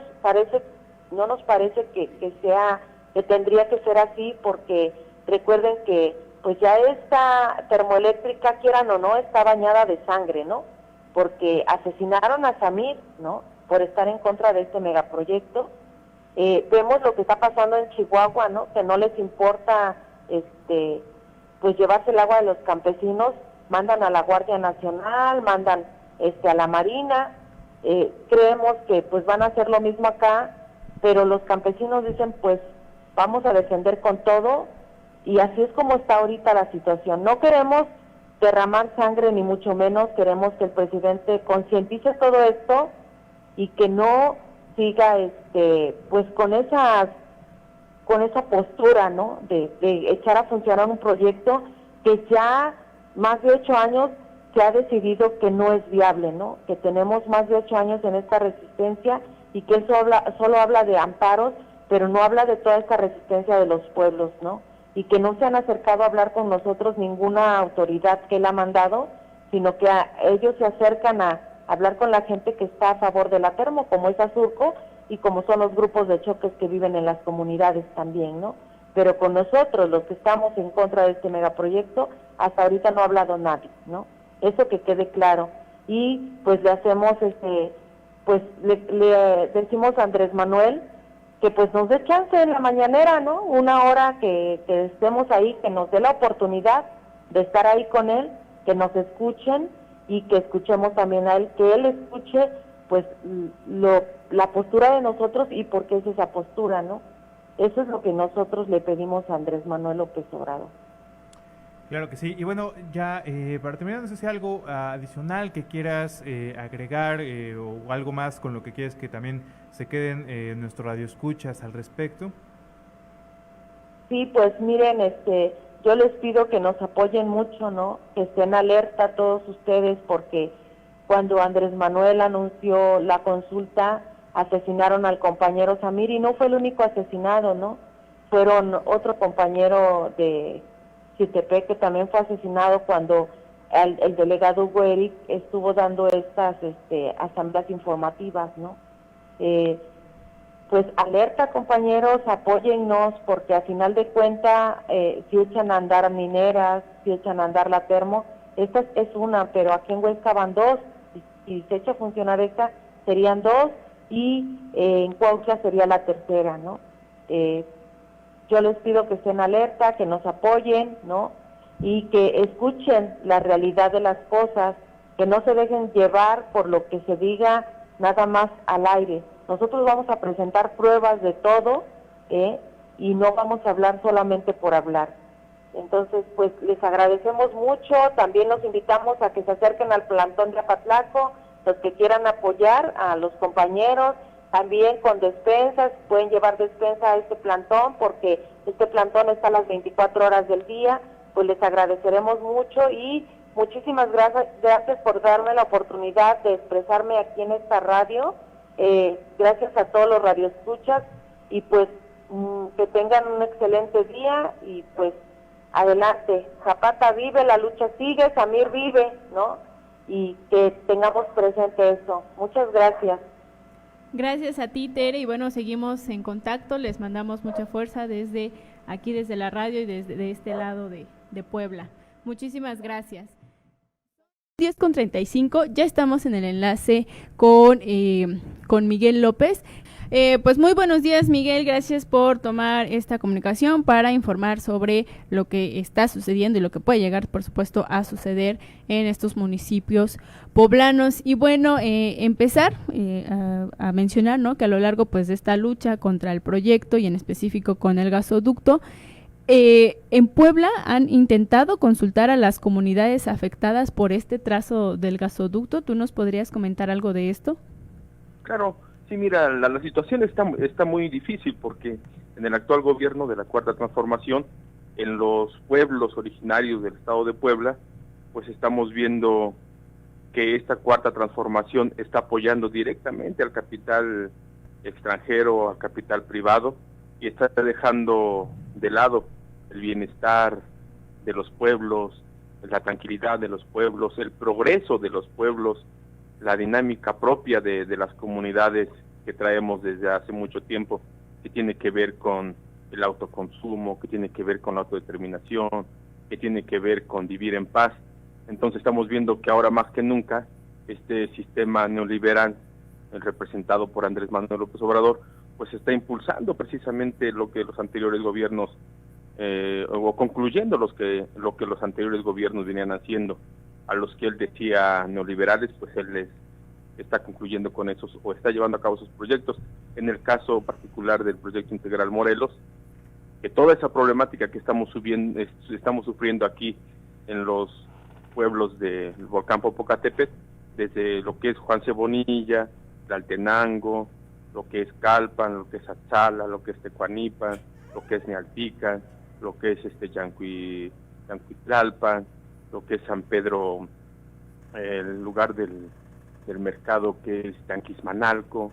parece que tendría que ser así, porque recuerden que pues ya esta termoeléctrica, quieran o no, está bañada de sangre, ¿no? Porque asesinaron a Samir, ¿no? Por estar en contra de este megaproyecto. Vemos lo que está pasando en Chihuahua, ¿no? Que no les importa, pues llevarse el agua de los campesinos, mandan a la Guardia Nacional, mandan a la Marina. Creemos que pues van a hacer lo mismo acá, pero los campesinos dicen pues vamos a defender con todo, y así es como está ahorita la situación. No queremos derramar sangre, ni mucho menos queremos que el presidente concientice todo esto y que no siga pues con esa postura, ¿no? De echar a funcionar un proyecto que ya más de 8 años se ha decidido que no es viable, ¿no? Que tenemos más de 8 años en esta resistencia y que eso solo habla de amparos, pero no habla de toda esta resistencia de los pueblos, ¿no? Y que no se han acercado a hablar con nosotros ninguna autoridad que él ha mandado, sino que ellos se acercan a hablar con la gente que está a favor de la termo, como es Azurco, y como son los grupos de choques que viven en las comunidades también, ¿no? Pero con nosotros, los que estamos en contra de este megaproyecto, hasta ahorita no ha hablado nadie, ¿no? Eso que quede claro. Y pues le hacemos, pues le decimos a Andrés Manuel que pues nos dé chance en la mañanera, ¿no? Una hora que estemos ahí, que nos dé la oportunidad de estar ahí con él, que nos escuchen y que escuchemos también a él, que él escuche pues la postura de nosotros y por qué es esa postura, ¿no? Eso es lo que nosotros le pedimos a Andrés Manuel López Obrador. Claro que sí. Y bueno, ya para terminar, no sé si hay algo adicional que quieras agregar o algo más con lo que quieres que también se queden nuestros radioescuchas al respecto. Sí, pues miren, yo les pido que nos apoyen mucho, ¿no? Que estén alerta todos ustedes, porque cuando Andrés Manuel anunció la consulta, asesinaron al compañero Samir, y no fue el único asesinado, ¿no? Fueron otro compañero de Chitepec que también fue asesinado cuando el delegado Hugo Eric estuvo dando estas asambleas informativas, ¿no? Pues alerta, compañeros, apóyennos, porque al final de cuentas, si echan a andar mineras, si echan a andar la termo, esta es una, pero aquí en Huesca van 2, y si se echa a funcionar esta, serían 2, y en Cuautla sería la tercera, ¿no? Yo les pido que estén alerta, que nos apoyen, ¿no? Y que escuchen la realidad de las cosas, que no se dejen llevar por lo que se diga nada más al aire. Nosotros vamos a presentar pruebas de todo, y no vamos a hablar solamente por hablar. Entonces, pues les agradecemos mucho, también los invitamos a que se acerquen al plantón de Apatlaco, los que quieran apoyar a los compañeros, también con despensas, pueden llevar despensa a este plantón, porque este plantón está a las 24 horas del día. Pues les agradeceremos mucho y muchísimas gracias por darme la oportunidad de expresarme aquí en esta radio. Gracias a todos los radioescuchas y pues que tengan un excelente día y pues adelante. Zapata vive, la lucha sigue, Samir vive, ¿no? Y que tengamos presente eso. Muchas gracias. Gracias a ti, Tere, y bueno, seguimos en contacto, les mandamos mucha fuerza desde aquí, desde la radio y desde este lado de Puebla. Muchísimas gracias. 10:35, ya estamos en el enlace con Miguel López. Pues muy buenos días, Miguel, gracias por tomar esta comunicación para informar sobre lo que está sucediendo y lo que puede llegar, por supuesto, a suceder en estos municipios poblanos. Y bueno, empezar a mencionar, ¿no?, que a lo largo pues de esta lucha contra el proyecto y en específico con el gasoducto, en Puebla han intentado consultar a las comunidades afectadas por este trazo del gasoducto. ¿Tú nos podrías comentar algo de esto? Claro, sí, mira, la situación está muy difícil porque en el actual gobierno de la Cuarta Transformación, en los pueblos originarios del estado de Puebla, pues estamos viendo que esta Cuarta Transformación está apoyando directamente al capital extranjero, al capital privado, y está dejando de lado el bienestar de los pueblos, la tranquilidad de los pueblos, el progreso de los pueblos, la dinámica propia de las comunidades que traemos desde hace mucho tiempo, que tiene que ver con el autoconsumo, que tiene que ver con la autodeterminación, que tiene que ver con vivir en paz. Entonces estamos viendo que ahora más que nunca este sistema neoliberal, representado por Andrés Manuel López Obrador, pues está impulsando precisamente lo que los anteriores gobiernos, o concluyendo lo que los anteriores gobiernos venían haciendo. A los que él decía neoliberales, pues él les está concluyendo con esos, o está llevando a cabo sus proyectos. En el caso particular del proyecto integral Morelos, que toda esa problemática que estamos sufriendo aquí en los pueblos del volcán Popocatépetl, desde lo que es Juan C. Bonilla, Tlaltenango, lo que es Calpan, lo que es Atzala, lo que es Tecuanipan, lo que es Nealtican, lo que es Yancuitlalpan, lo que es San Pedro, el lugar del mercado que es Tanquismanalco,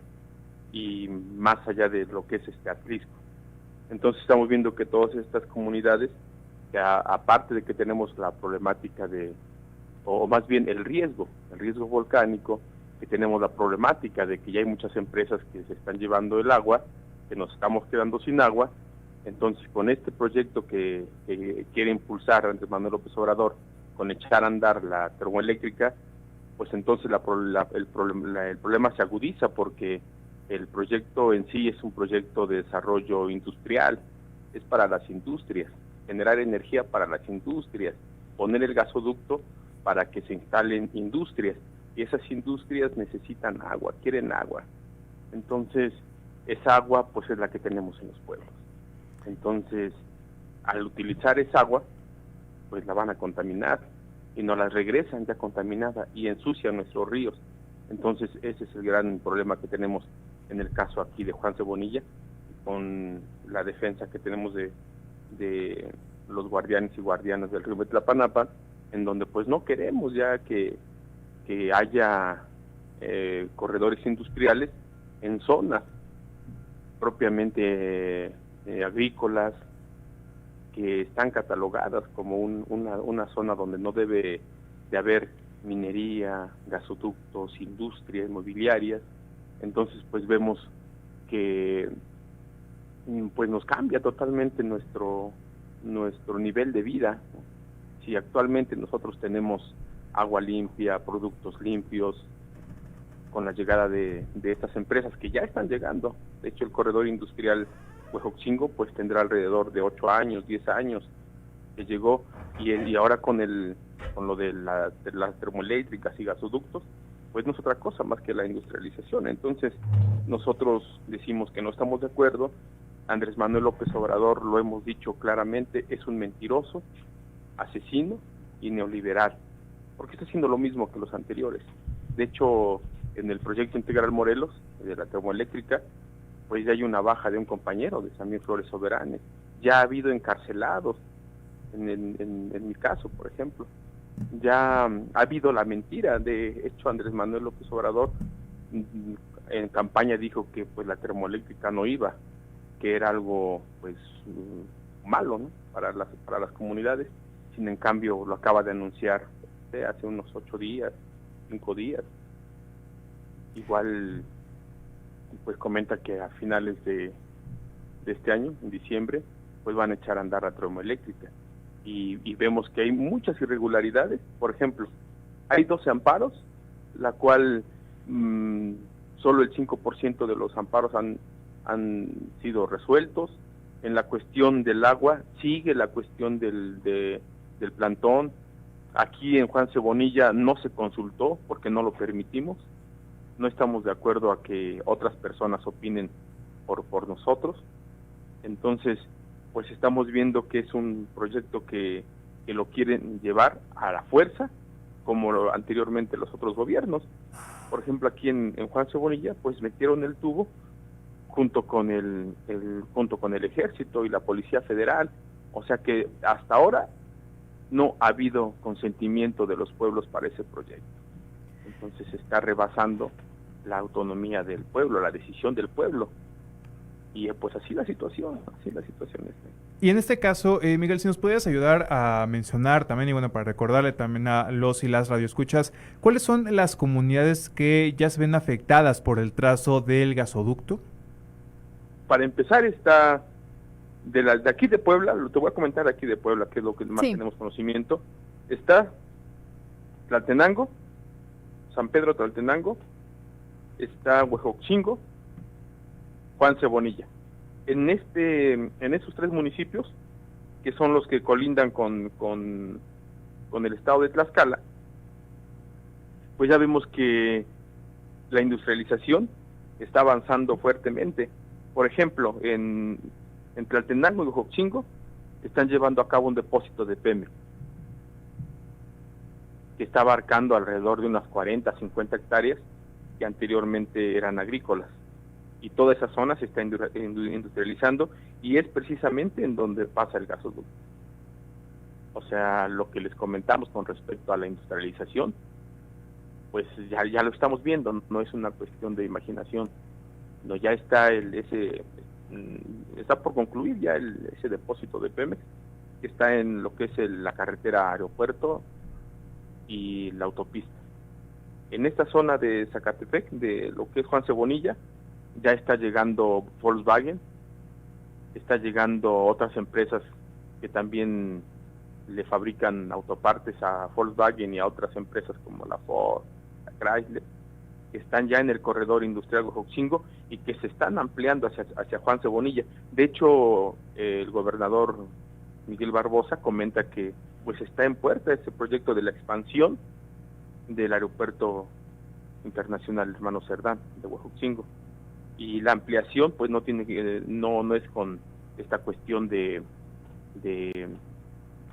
y más allá de lo que es Atlisco. Entonces estamos viendo que todas estas comunidades, que aparte de que tenemos la problemática o más bien el riesgo volcánico, que tenemos la problemática de que ya hay muchas empresas que se están llevando el agua, que nos estamos quedando sin agua. Entonces, con este proyecto que quiere impulsar Andrés Manuel López Obrador, con echar a andar la termoeléctrica, pues entonces el problema se agudiza, porque el proyecto en sí es un proyecto de desarrollo industrial, es para las industrias, generar energía para las industrias, poner el gasoducto para que se instalen industrias, y esas industrias necesitan agua, quieren agua. Entonces, esa agua pues es la que tenemos en los pueblos. Entonces, al utilizar esa agua, pues la van a contaminar y nos la regresan ya contaminada y ensucian nuestros ríos. Entonces, ese es el gran problema que tenemos en el caso aquí de Juan C. Bonilla, con la defensa que tenemos de los guardianes y guardianas del río Metlapanapan, en donde pues no queremos ya que haya corredores industriales en zonas propiamente agrícolas, que están catalogadas como una zona donde no debe de haber minería, gasoductos, industrias inmobiliarias. Entonces pues vemos que pues nos cambia totalmente nuestro nivel de vida. Si actualmente nosotros tenemos agua limpia, productos limpios, con la llegada de estas empresas que ya están llegando, de hecho el corredor industrial Huejotzingo pues tendrá alrededor de 8 años, 10 años que llegó, y ahora con lo de las termoeléctricas y gasoductos, pues no es otra cosa más que la industrialización. Entonces nosotros decimos que no estamos de acuerdo. Andrés Manuel López Obrador, lo hemos dicho claramente, es un mentiroso, asesino y neoliberal, porque está haciendo lo mismo que los anteriores. De hecho, en el proyecto integral Morelos, de la termoeléctrica, pues ya hay una baja de un compañero, de Samir Flores Soberanes. Ya ha habido encarcelados, en mi caso, por ejemplo. Ya ha habido la mentira. De hecho, Andrés Manuel López Obrador en campaña dijo que pues la termoeléctrica no iba, que era algo pues malo, ¿no?, para las comunidades. Sin en cambio lo acaba de anunciar hace unos 8 días, 5 días. Igual pues comenta que a finales de este año, en diciembre, pues van a echar a andar la termoeléctrica, y vemos que hay muchas irregularidades. Por ejemplo, hay 12 amparos, la cual solo el 5% de los amparos han sido resueltos. En la cuestión del agua, sigue la cuestión del plantón. Aquí en Juan Cebonilla no se consultó porque no lo permitimos. No estamos de acuerdo a que otras personas opinen por nosotros. Entonces, pues estamos viendo que es un proyecto que lo quieren llevar a la fuerza, como anteriormente los otros gobiernos. Por ejemplo, aquí en Juan Cebonilla, pues metieron el tubo junto con el Ejército y la Policía Federal. O sea que hasta ahora no ha habido consentimiento de los pueblos para ese proyecto. Entonces se está rebasando la autonomía del pueblo, la decisión del pueblo. Y pues así la situación está. Y en este caso, Miguel, si nos pudieras ayudar a mencionar también, y bueno, para recordarle también a los y las radioescuchas, ¿cuáles son las comunidades que ya se ven afectadas por el trazo del gasoducto? Para empezar, está de aquí de Puebla, te voy a comentar aquí de Puebla, que es lo que más tenemos conocimiento. Está Tlaltenango, San Pedro Tlaltenango, está Huejotzingo, Juan Cebonilla. En esos 3 municipios, que son los que colindan con el estado de Tlaxcala, pues ya vemos que la industrialización está avanzando fuertemente. Por ejemplo, en Tlaltenango y Huejotzingo están llevando a cabo un depósito de Pemex que está abarcando alrededor de unas 40, 50 hectáreas que anteriormente eran agrícolas. Y toda esa zona se está industrializando y es precisamente en donde pasa el gasoducto. O sea, lo que les comentamos con respecto a la industrialización, pues ya lo estamos viendo, no es una cuestión de imaginación. No, ya está está por concluir ya ese depósito de Pemex, que está en lo que es la carretera aeropuerto y la autopista. En esta zona de Zacatepec, de lo que es Juan Cebonilla, ya está llegando Volkswagen, está llegando otras empresas que también le fabrican autopartes a Volkswagen y a otras empresas como la Ford, la Chrysler, que están ya en el corredor industrial Huejotzingo y que se están ampliando hacia Juan Cebonilla. De hecho, el gobernador Miguel Barbosa comenta que pues está en puerta ese proyecto de la expansión del aeropuerto internacional Hermano Cerdán de Huejotzingo. Y la ampliación pues no es con esta cuestión de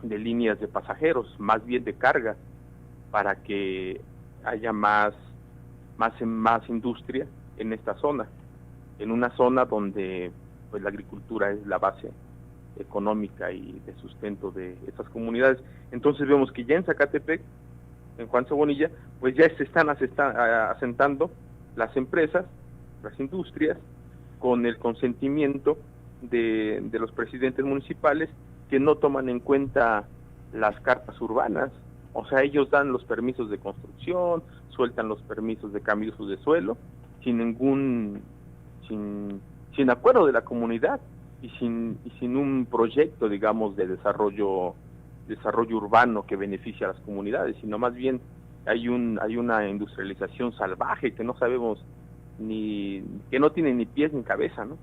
líneas de pasajeros, más bien de carga, para que haya más industria en esta zona, en una zona donde pues la agricultura es la base económica y de sustento de estas comunidades. Entonces vemos que ya en Zacatepec, en Juan Cebonilla, pues ya se están asentando las empresas, las industrias, con el consentimiento de los presidentes municipales, que no toman en cuenta las cartas urbanas. O sea, ellos dan los permisos de construcción, sueltan los permisos de cambio de uso de suelo, sin acuerdo de la comunidad y sin un proyecto, digamos, de desarrollo urbano que beneficie a las comunidades, sino más bien hay una industrialización salvaje que no sabemos que no tiene ni pies ni cabeza, ¿no?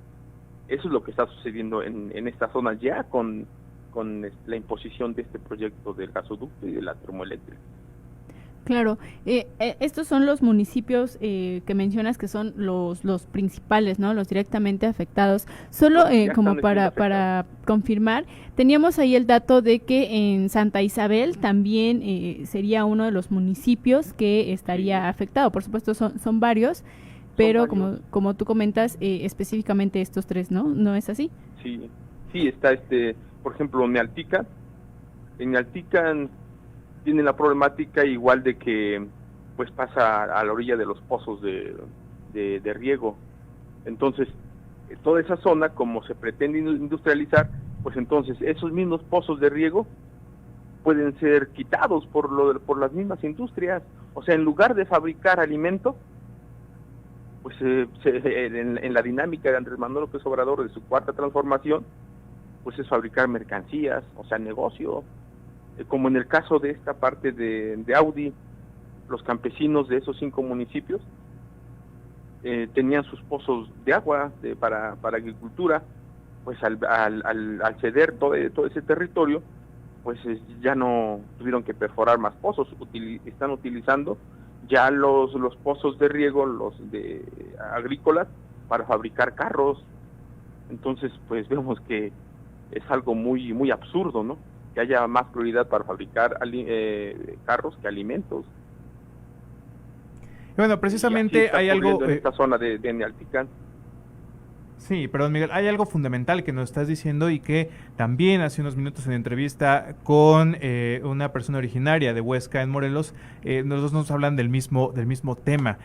Eso es lo que está sucediendo en esta zona ya con la imposición de este proyecto del gasoducto y de la termoeléctrica. Claro, estos son los municipios que mencionas que son los principales, ¿no? Los directamente afectados. Solo como para confirmar, teníamos ahí el dato de que en Santa Isabel también sería uno de los municipios que estaría afectado. Por supuesto son varios, pero como tú comentas, específicamente estos 3, ¿no? ¿No es así? Sí, está por ejemplo, Nealtican. En Nealtican tiene la problemática igual de que pues pasa a la orilla de los pozos de riego. Entonces, toda esa zona, como se pretende industrializar, pues entonces esos mismos pozos de riego pueden ser quitados por las mismas industrias. O sea, en lugar de fabricar alimento, pues en la dinámica de Andrés Manuel López Obrador de su cuarta transformación, pues es fabricar mercancías, o sea, negocio. Como en el caso de esta parte de Audi, los campesinos de esos 5 municipios tenían sus pozos de agua para agricultura. Pues al ceder todo ese territorio, pues ya no tuvieron que perforar más pozos, están utilizando ya los pozos de riego, los de agrícolas, para fabricar carros. Entonces, pues vemos que es algo muy muy absurdo, ¿no? Que haya más prioridad para fabricar carros que alimentos. Bueno, precisamente hay algo en esta zona de Nealticán. Sí, perdón, Miguel, hay algo fundamental que nos estás diciendo y que también hace unos minutos en entrevista con una persona originaria de Huesca, en Morelos, nosotros nos hablan del mismo tema,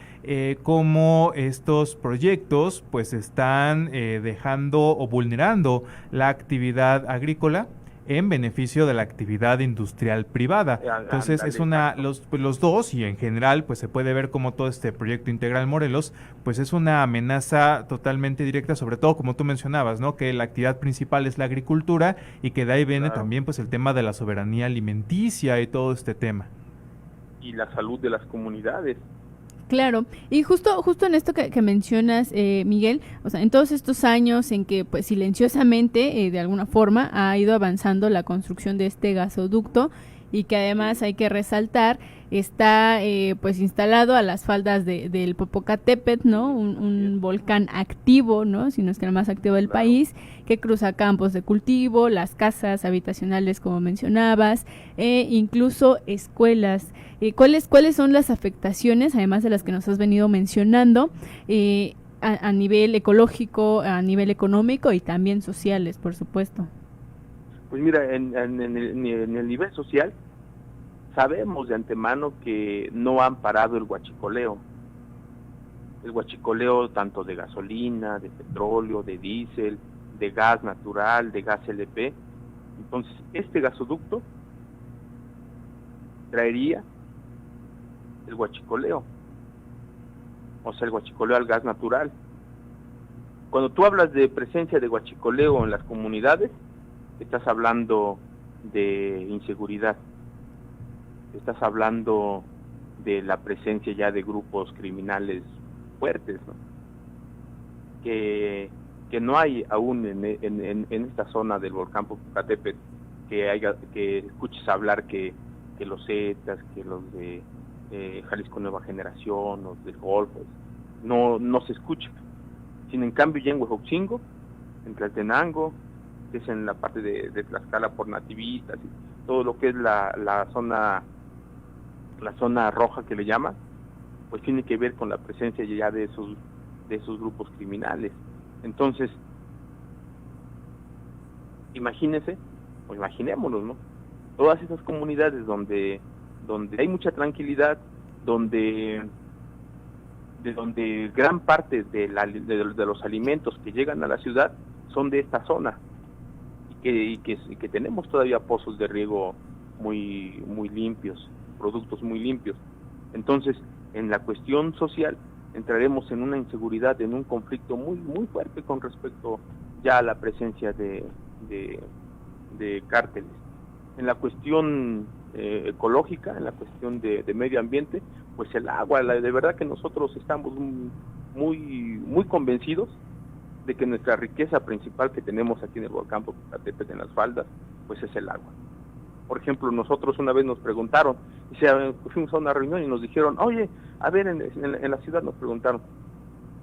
cómo estos proyectos pues están dejando o vulnerando la actividad agrícola en beneficio de la actividad industrial privada. Entonces es los dos, y en general pues se puede ver como todo este proyecto integral Morelos pues es una amenaza totalmente directa, sobre todo como tú mencionabas, ¿no? Que la actividad principal es la agricultura y que de ahí viene también pues el tema de la soberanía alimenticia y todo este tema. Y la salud de las comunidades. Claro, y justo en esto que mencionas, Miguel, o sea, en todos estos años en que pues silenciosamente, de alguna forma, ha ido avanzando la construcción de este gasoducto, y que además hay que resaltar, está pues instalado a las faldas del Popocatépetl, ¿no? Un volcán activo, ¿no? Si no es que el más activo del país, que cruza campos de cultivo, las casas habitacionales como mencionabas, incluso escuelas. ¿Cuáles son las afectaciones, además de las que nos has venido mencionando, a nivel ecológico, a nivel económico y también sociales, por supuesto? Pues mira, en el nivel social, sabemos de antemano que no han parado el huachicoleo. El huachicoleo tanto de gasolina, de petróleo, de diésel, de gas natural, de gas LP. Entonces, este gasoducto traería el huachicoleo, o sea, el huachicoleo al gas natural. Cuando tú hablas de presencia de huachicoleo en las comunidades, estás hablando de inseguridad, estás hablando de la presencia ya de grupos criminales fuertes, ¿no? Que no hay aún en esta zona del volcán Popocatépetl que escuches hablar que los Zetas, que los de Jalisco Nueva Generación, los del Golfo, no se escucha. Sin en cambio ya en Huejotzingo, en Tlaltenango, que es en la parte de Tlaxcala por nativistas, y todo lo que es la zona roja que le llaman, pues tiene que ver con la presencia ya de esos grupos criminales. Entonces, imagínense, o imaginémonos, ¿no? Todas esas comunidades donde hay mucha tranquilidad, donde gran parte de los alimentos que llegan a la ciudad son de esta zona, y que tenemos todavía pozos de riego muy limpios, productos muy limpios. Entonces, en la cuestión social entraremos en una inseguridad, en un conflicto muy muy fuerte con respecto ya a la presencia de cárteles. En la cuestión ecológica, en la cuestión de medio ambiente, pues el agua, de verdad que nosotros estamos muy muy convencidos de que nuestra riqueza principal que tenemos aquí en el volcán Popocatépetl, en las faldas, pues es el agua. Por ejemplo, nosotros una vez nos preguntaron, fuimos a una reunión y nos dijeron, oye, a ver, en la ciudad nos preguntaron,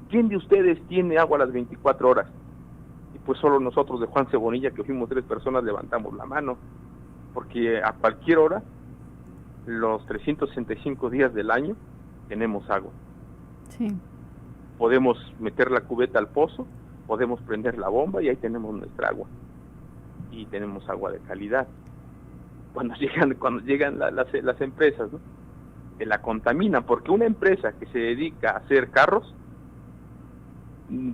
¿quién de ustedes tiene agua a las 24 horas? Y pues solo nosotros de Juan Cebonilla, que fuimos 3 personas, levantamos la mano, porque a cualquier hora, los 365 días del año, tenemos agua. Sí. Podemos meter la cubeta al pozo, podemos prender la bomba y ahí tenemos nuestra agua. Y tenemos agua de calidad. Cuando llegan las empresas, ¿no?, que la contaminan, porque una empresa que se dedica a hacer carros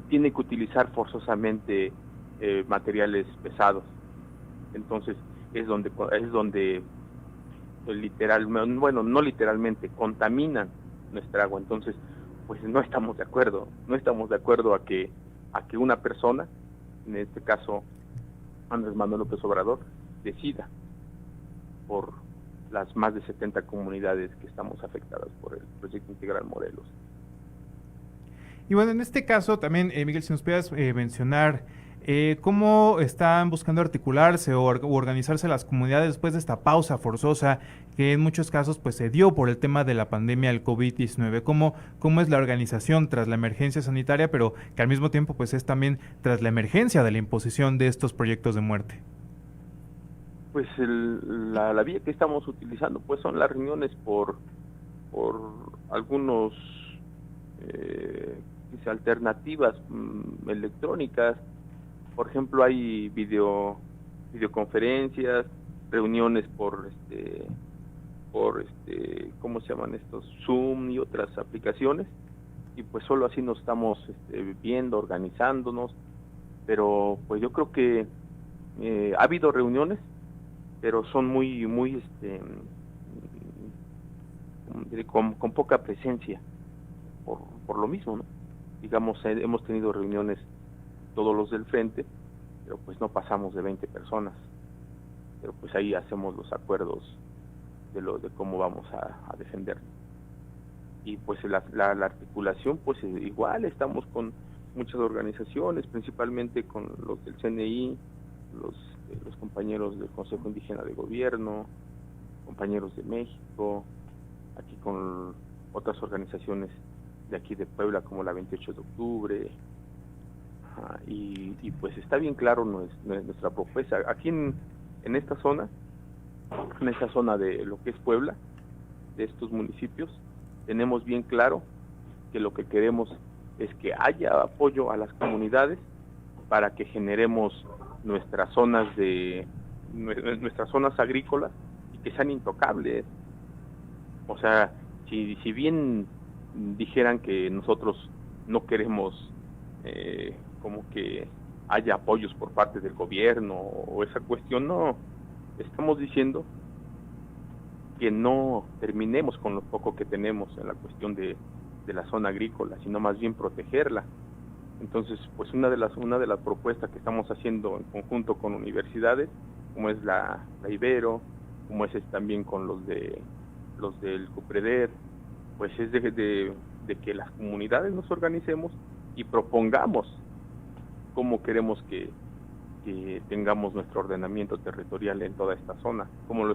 tiene que utilizar forzosamente materiales pesados. Entonces es donde no literalmente contaminan nuestra agua. Entonces, pues no estamos de acuerdo a que una persona, en este caso Andrés Manuel López Obrador, decida por las más de 70 comunidades que estamos afectadas por el Proyecto Integral Morelos. Y bueno, en este caso también, Miguel, si nos puedas mencionar cómo están buscando articularse o organizarse las comunidades después de esta pausa forzosa que en muchos casos pues se dio por el tema de la pandemia del COVID-19. ¿Cómo es la organización tras la emergencia sanitaria, pero que al mismo tiempo pues es también tras la emergencia de la imposición de estos proyectos de muerte? Pues la vía que estamos utilizando pues son las reuniones por algunos alternativas electrónicas. Por ejemplo, hay videoconferencias, reuniones por ¿cómo se llaman estos? Zoom y otras aplicaciones, y pues solo así nos estamos viendo, organizándonos. Pero pues yo creo que ha habido reuniones, pero son muy con poca presencia, por lo mismo, ¿no? Digamos, hemos tenido reuniones todos los del frente, pero pues no pasamos de 20 personas, pero pues ahí hacemos los acuerdos de cómo vamos a defender. Y pues la articulación, pues igual estamos con muchas organizaciones, principalmente con los del CNI, los compañeros del Consejo Indígena de Gobierno, compañeros de México, aquí con otras organizaciones de aquí de Puebla como la 28 de octubre, y pues está bien claro nuestra propuesta. Aquí en esta zona de lo que es Puebla, de estos municipios, tenemos bien claro que lo que queremos es que haya apoyo a las comunidades para que generemos nuestras zonas agrícolas y que sean intocables. O sea, si bien dijeran que nosotros no queremos como que haya apoyos por parte del gobierno o esa cuestión, no, estamos diciendo que no terminemos con lo poco que tenemos en la cuestión de la zona agrícola, sino más bien protegerla. Entonces, pues una de las propuestas que estamos haciendo en conjunto con universidades, como es la Ibero, como es también con los del CUPREDER, pues es de que las comunidades nos organicemos y propongamos cómo queremos que tengamos nuestro ordenamiento territorial en toda esta zona, como lo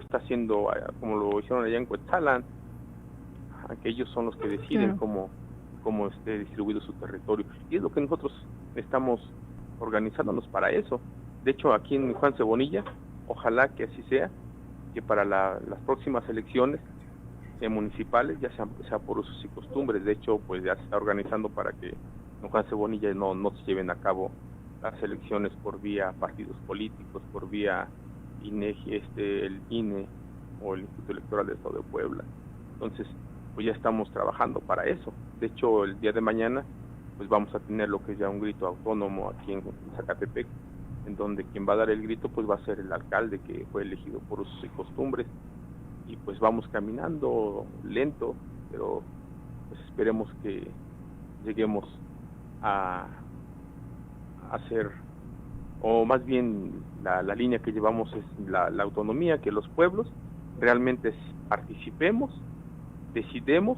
hicieron allá en Cuetzalan, que ellos son los que deciden cómo esté distribuido su territorio, y es lo que nosotros estamos organizándonos para eso. De hecho, aquí en Juan Cebonilla, ojalá que así sea, que para las próximas elecciones municipales ya sea por usos y costumbres. De hecho, pues ya se está organizando para que en Juan Cebonilla no se lleven a cabo las elecciones por vía partidos políticos, por vía INEGI, el INE o el Instituto Electoral del Estado de Puebla. Entonces, pues ya estamos trabajando para eso. De hecho, el día de mañana pues vamos a tener lo que es ya un grito autónomo aquí en Zacatepec, en donde quien va a dar el grito pues va a ser el alcalde que fue elegido por usos y costumbres, y pues vamos caminando lento, pero pues esperemos que lleguemos a hacer, o más bien la línea que llevamos es la autonomía, que los pueblos realmente participemos, decidemos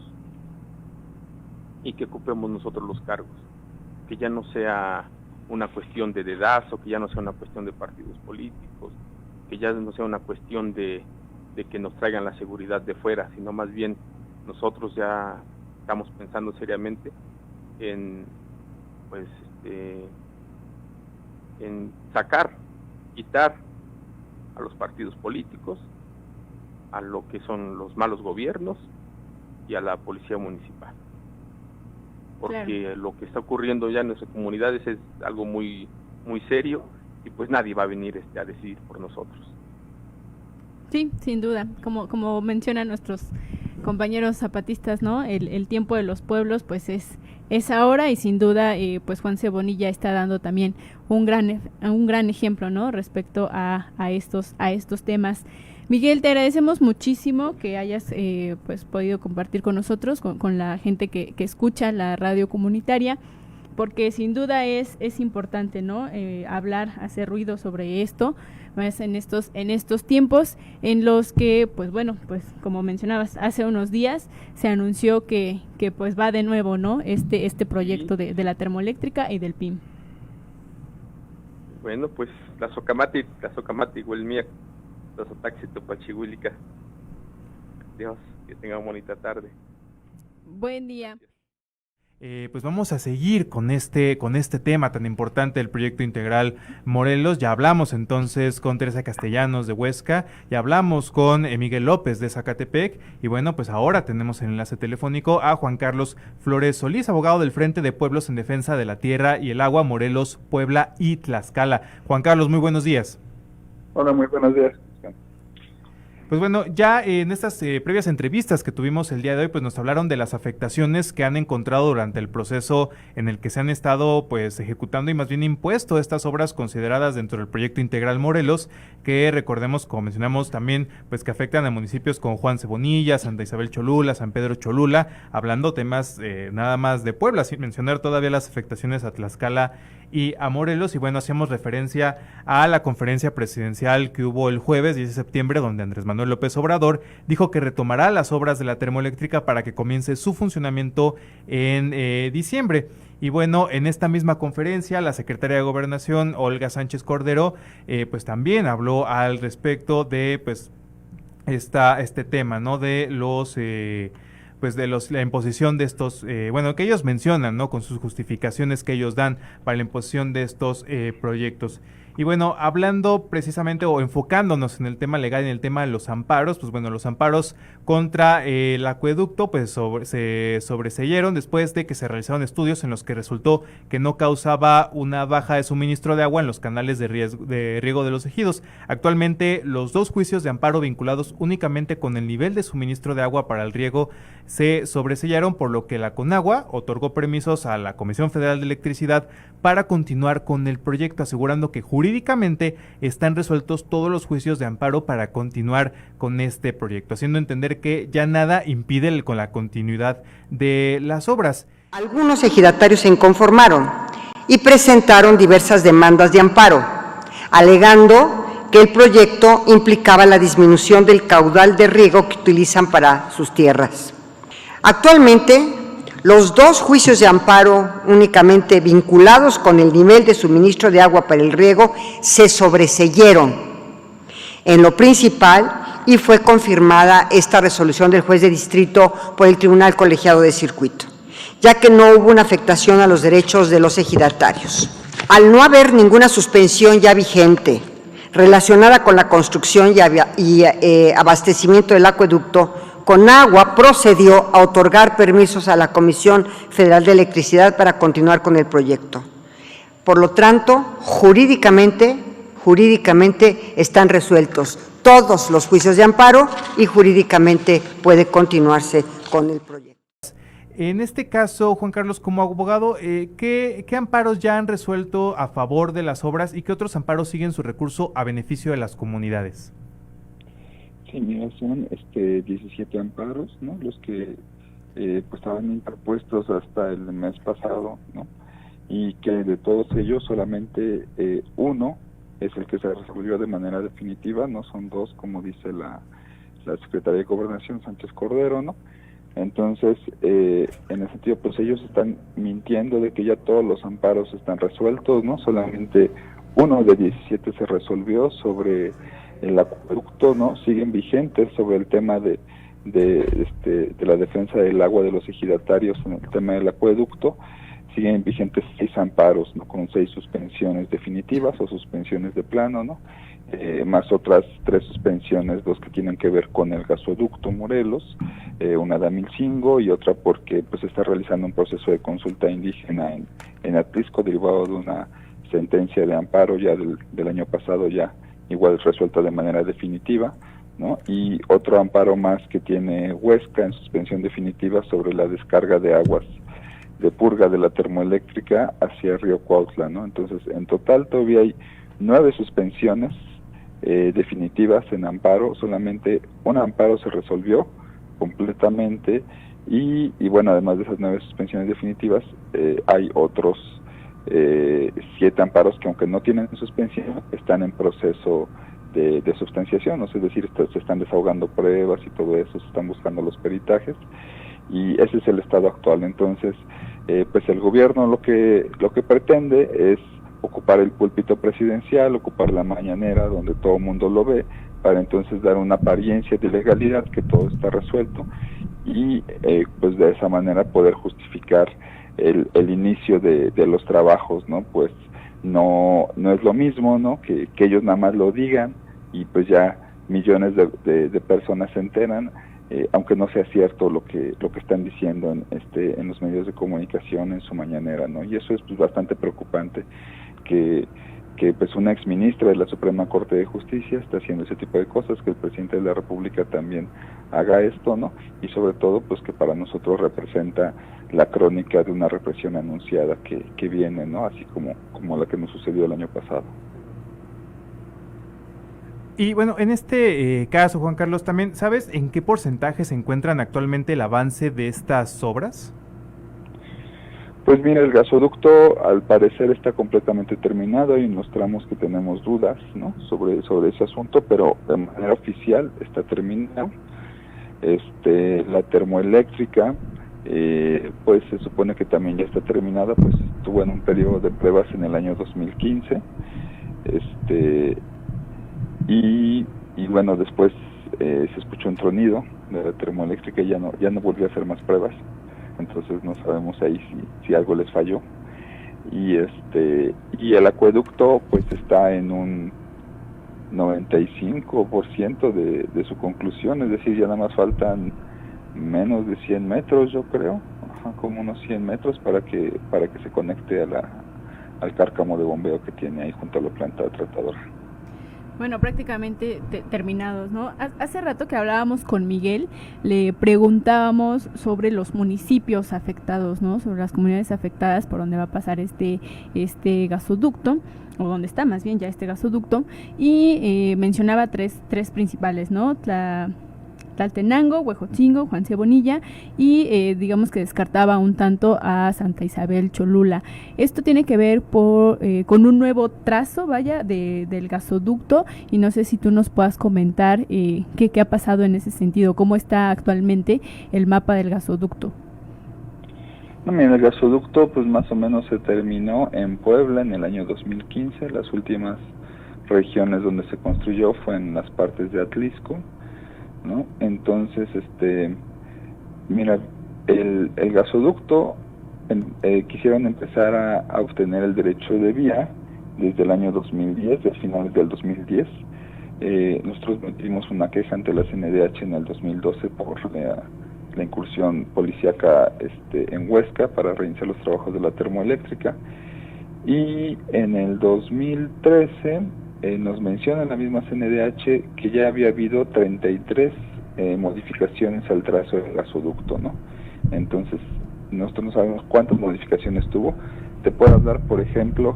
y que ocupemos nosotros los cargos, que ya no sea una cuestión de dedazo, que ya no sea una cuestión de partidos políticos, que ya no sea una cuestión de que nos traigan la seguridad de fuera, sino más bien nosotros ya estamos pensando seriamente en quitar a los partidos políticos, a lo que son los malos gobiernos y a la policía municipal. Porque lo que está ocurriendo ya en nuestras comunidades es algo muy muy serio, y pues nadie va a venir a decidir por nosotros. Sí, sin duda, como mencionan nuestros compañeros zapatistas, ¿no? El tiempo de los pueblos pues es ahora, y sin duda pues Juan Cebonilla está dando también un gran ejemplo, ¿no? Respecto a estos temas. Miguel, te agradecemos muchísimo que hayas pues podido compartir con nosotros, con la gente que escucha la radio comunitaria. porque sin duda es importante, ¿no? Hablar, hacer ruido sobre esto, más en estos tiempos en los que, pues bueno, pues como mencionabas, hace unos días se anunció que pues va de nuevo, ¿no? Este proyecto de la termoeléctrica y del PIM. Bueno, pues la Socamati, Huelmía, la Sotaxi, Topachihuilica. Dios, que tengan bonita tarde. Buen día. Pues vamos a seguir con este tema tan importante del proyecto integral Morelos. Ya hablamos entonces con Teresa Castellanos de Huesca, ya hablamos con Miguel López de Zacatepec, y bueno, pues ahora tenemos en enlace telefónico a Juan Carlos Flores Solís, abogado del Frente de Pueblos en Defensa de la Tierra y el Agua, Morelos, Puebla y Tlaxcala. Juan Carlos, muy buenos días. Hola, muy buenos días. Pues bueno, ya en estas previas entrevistas que tuvimos el día de hoy, pues nos hablaron de las afectaciones que han encontrado durante el proceso en el que se han estado pues ejecutando y más bien impuesto estas obras consideradas dentro del proyecto integral Morelos, que recordemos, como mencionamos también, pues que afectan a municipios como Juan Cebonilla, Santa Isabel Cholula, San Pedro Cholula, hablando temas nada más de Puebla, sin mencionar todavía las afectaciones a Tlaxcala y a Morelos. Y bueno, hacíamos referencia a la conferencia presidencial que hubo el jueves 10 de septiembre, donde Andrés Manuel López Obrador dijo que retomará las obras de la termoeléctrica para que comience su funcionamiento en diciembre. Y bueno, en esta misma conferencia, la secretaria de Gobernación, Olga Sánchez Cordero, pues también habló al respecto de pues este tema, ¿no? De los la imposición de estos, que ellos mencionan, ¿no? Con sus justificaciones que ellos dan para la imposición de estos proyectos. Y bueno, hablando precisamente o enfocándonos en el tema legal, en el tema de los amparos, pues bueno, los amparos contra el acueducto pues se sobreseyeron después de que se realizaron estudios en los que resultó que no causaba una baja de suministro de agua en los canales de riego de los ejidos. Actualmente los dos juicios de amparo vinculados únicamente con el nivel de suministro de agua para el riego se sobresellaron, por lo que la Conagua otorgó permisos a la Comisión Federal de Electricidad para continuar con el proyecto, asegurando que jurídicamente están resueltos todos los juicios de amparo para continuar con este proyecto, haciendo entender que ya nada impide con la continuidad de las obras. Algunos ejidatarios se inconformaron y presentaron diversas demandas de amparo, alegando que el proyecto implicaba la disminución del caudal de riego que utilizan para sus tierras. Actualmente, los dos juicios de amparo únicamente vinculados con el nivel de suministro de agua para el riego se sobreseyeron en lo principal y fue confirmada esta resolución del juez de distrito por el Tribunal Colegiado de Circuito, ya que no hubo una afectación a los derechos de los ejidatarios. Al no haber ninguna suspensión ya vigente relacionada con la construcción y abastecimiento del acueducto, Conagua procedió a otorgar permisos a la Comisión Federal de Electricidad para continuar con el proyecto. Por lo tanto, jurídicamente están resueltos todos los juicios de amparo y jurídicamente puede continuarse con el proyecto. En este caso, Juan Carlos, como abogado, ¿qué amparos ya han resuelto a favor de las obras y qué otros amparos siguen su recurso a beneficio de las comunidades? Sí, mira, son 17 amparos, ¿no? Los que pues estaban interpuestos hasta el mes pasado, ¿no? Y que de todos ellos solamente uno es el que se resolvió de manera definitiva, no son dos, como dice la Secretaría de Gobernación, Sánchez Cordero, ¿no? Entonces, en ese sentido, pues ellos están mintiendo de que ya todos los amparos están resueltos, ¿no? Solamente uno de 17 se resolvió sobre el acueducto, ¿no? Siguen vigentes sobre el tema de la defensa del agua de los ejidatarios en el tema del acueducto. Siguen vigentes 6 amparos, ¿no? Con 6 suspensiones definitivas o suspensiones de plano, ¿no? Más otras 3 suspensiones, 2 que tienen que ver con el gasoducto Morelos, una de Amilcingo y otra porque pues se está realizando un proceso de consulta indígena en Atlisco, derivado de una sentencia de amparo ya del año pasado, ya igual resuelta de manera definitiva, ¿no? Y otro amparo más que tiene Huesca en suspensión definitiva sobre la descarga de aguas de purga de la termoeléctrica hacia Río Cuautla, ¿no? Entonces, en total todavía hay 9 suspensiones definitivas en amparo. Solamente un amparo se resolvió completamente Y bueno, además de esas 9 suspensiones definitivas, hay otros 7 amparos que, aunque no tienen suspensión, están en proceso de sustanciación, es decir, se están desahogando pruebas y todo eso, se están buscando los peritajes, y ese es el estado actual. Entonces, pues el gobierno lo que pretende es ocupar el púlpito presidencial, ocupar la mañanera donde todo el mundo lo ve, para entonces dar una apariencia de legalidad, que todo está resuelto, y pues de esa manera poder justificar el inicio de los trabajos, ¿no? Pues no es lo mismo, ¿no? Que ellos nada más lo digan y pues ya millones de personas se enteran, aunque no sea cierto lo que están diciendo en los medios de comunicación en su mañanera, ¿no? Y eso es pues bastante preocupante, que pues una exministra de la Suprema Corte de Justicia está haciendo ese tipo de cosas, que el presidente de la República también haga esto, ¿no? Y sobre todo pues que para nosotros representa la crónica de una represión anunciada que viene, ¿no? Así como la que nos sucedió el año pasado. Y bueno, en este caso, Juan Carlos, también, ¿sabes en qué porcentaje se encuentran actualmente el avance de estas obras? Pues mira, el gasoducto al parecer está completamente terminado, y en los tramos que tenemos dudas, ¿no? sobre ese asunto, pero de manera oficial está terminado. La termoeléctrica, pues se supone que también ya está terminada, pues estuvo en un periodo de pruebas en el año 2015, y bueno, después se escuchó un tronido de la termoeléctrica y ya no volvió a hacer más pruebas. Entonces no sabemos ahí si algo les falló, y el acueducto pues está en un 95% de su conclusión, es decir, ya nada más faltan menos de 100 metros, yo creo, como unos 100 metros para que se conecte al cárcamo de bombeo que tiene ahí junto a la planta tratadora. Bueno, prácticamente terminados, ¿no? Hace rato que hablábamos con Miguel, le preguntábamos sobre los municipios afectados, ¿no? Sobre las comunidades afectadas por donde va a pasar este gasoducto, o donde está más bien ya este gasoducto, y mencionaba tres principales, ¿no? Tlaltenango, Huejotzingo, Juan Cebonilla, y digamos que descartaba un tanto a Santa Isabel Cholula. Esto tiene que ver con un nuevo trazo, del gasoducto, y no sé si tú nos puedas comentar qué ha pasado en ese sentido, cómo está actualmente el mapa del gasoducto. No, mira, el gasoducto pues más o menos se terminó en Puebla en el año 2015, las últimas regiones donde se construyó fue en las partes de Atlisco, ¿no? Entonces, mira, el gasoducto quisieron empezar a obtener el derecho de vía desde el año 2010, desde finales del 2010. Nosotros metimos una queja ante la CNDH en el 2012 por la incursión policíaca en Huesca para reiniciar los trabajos de la termoeléctrica, y en el 2013 nos menciona en la misma CNDH que ya había habido 33 modificaciones al trazo del gasoducto, ¿no? Entonces, nosotros no sabemos cuántas modificaciones tuvo. Te puedo hablar, por ejemplo,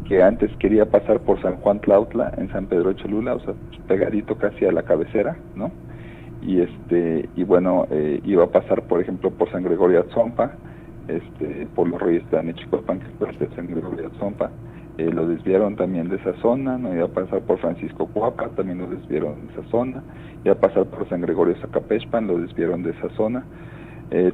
que antes quería pasar por San Juan Tlautla, en San Pedro Cholula, o sea, pegadito casi a la cabecera, ¿no? Y bueno, iba a pasar, por ejemplo, por San Gregorio Atzompa, por los Reyes de Anechicopan, que es de San Gregorio Atzompa. Lo desviaron también de esa zona, no iba a pasar por Francisco Cuapa, también lo desviaron de esa zona, iba a pasar por San Gregorio Zacapechpan, lo desviaron de esa zona.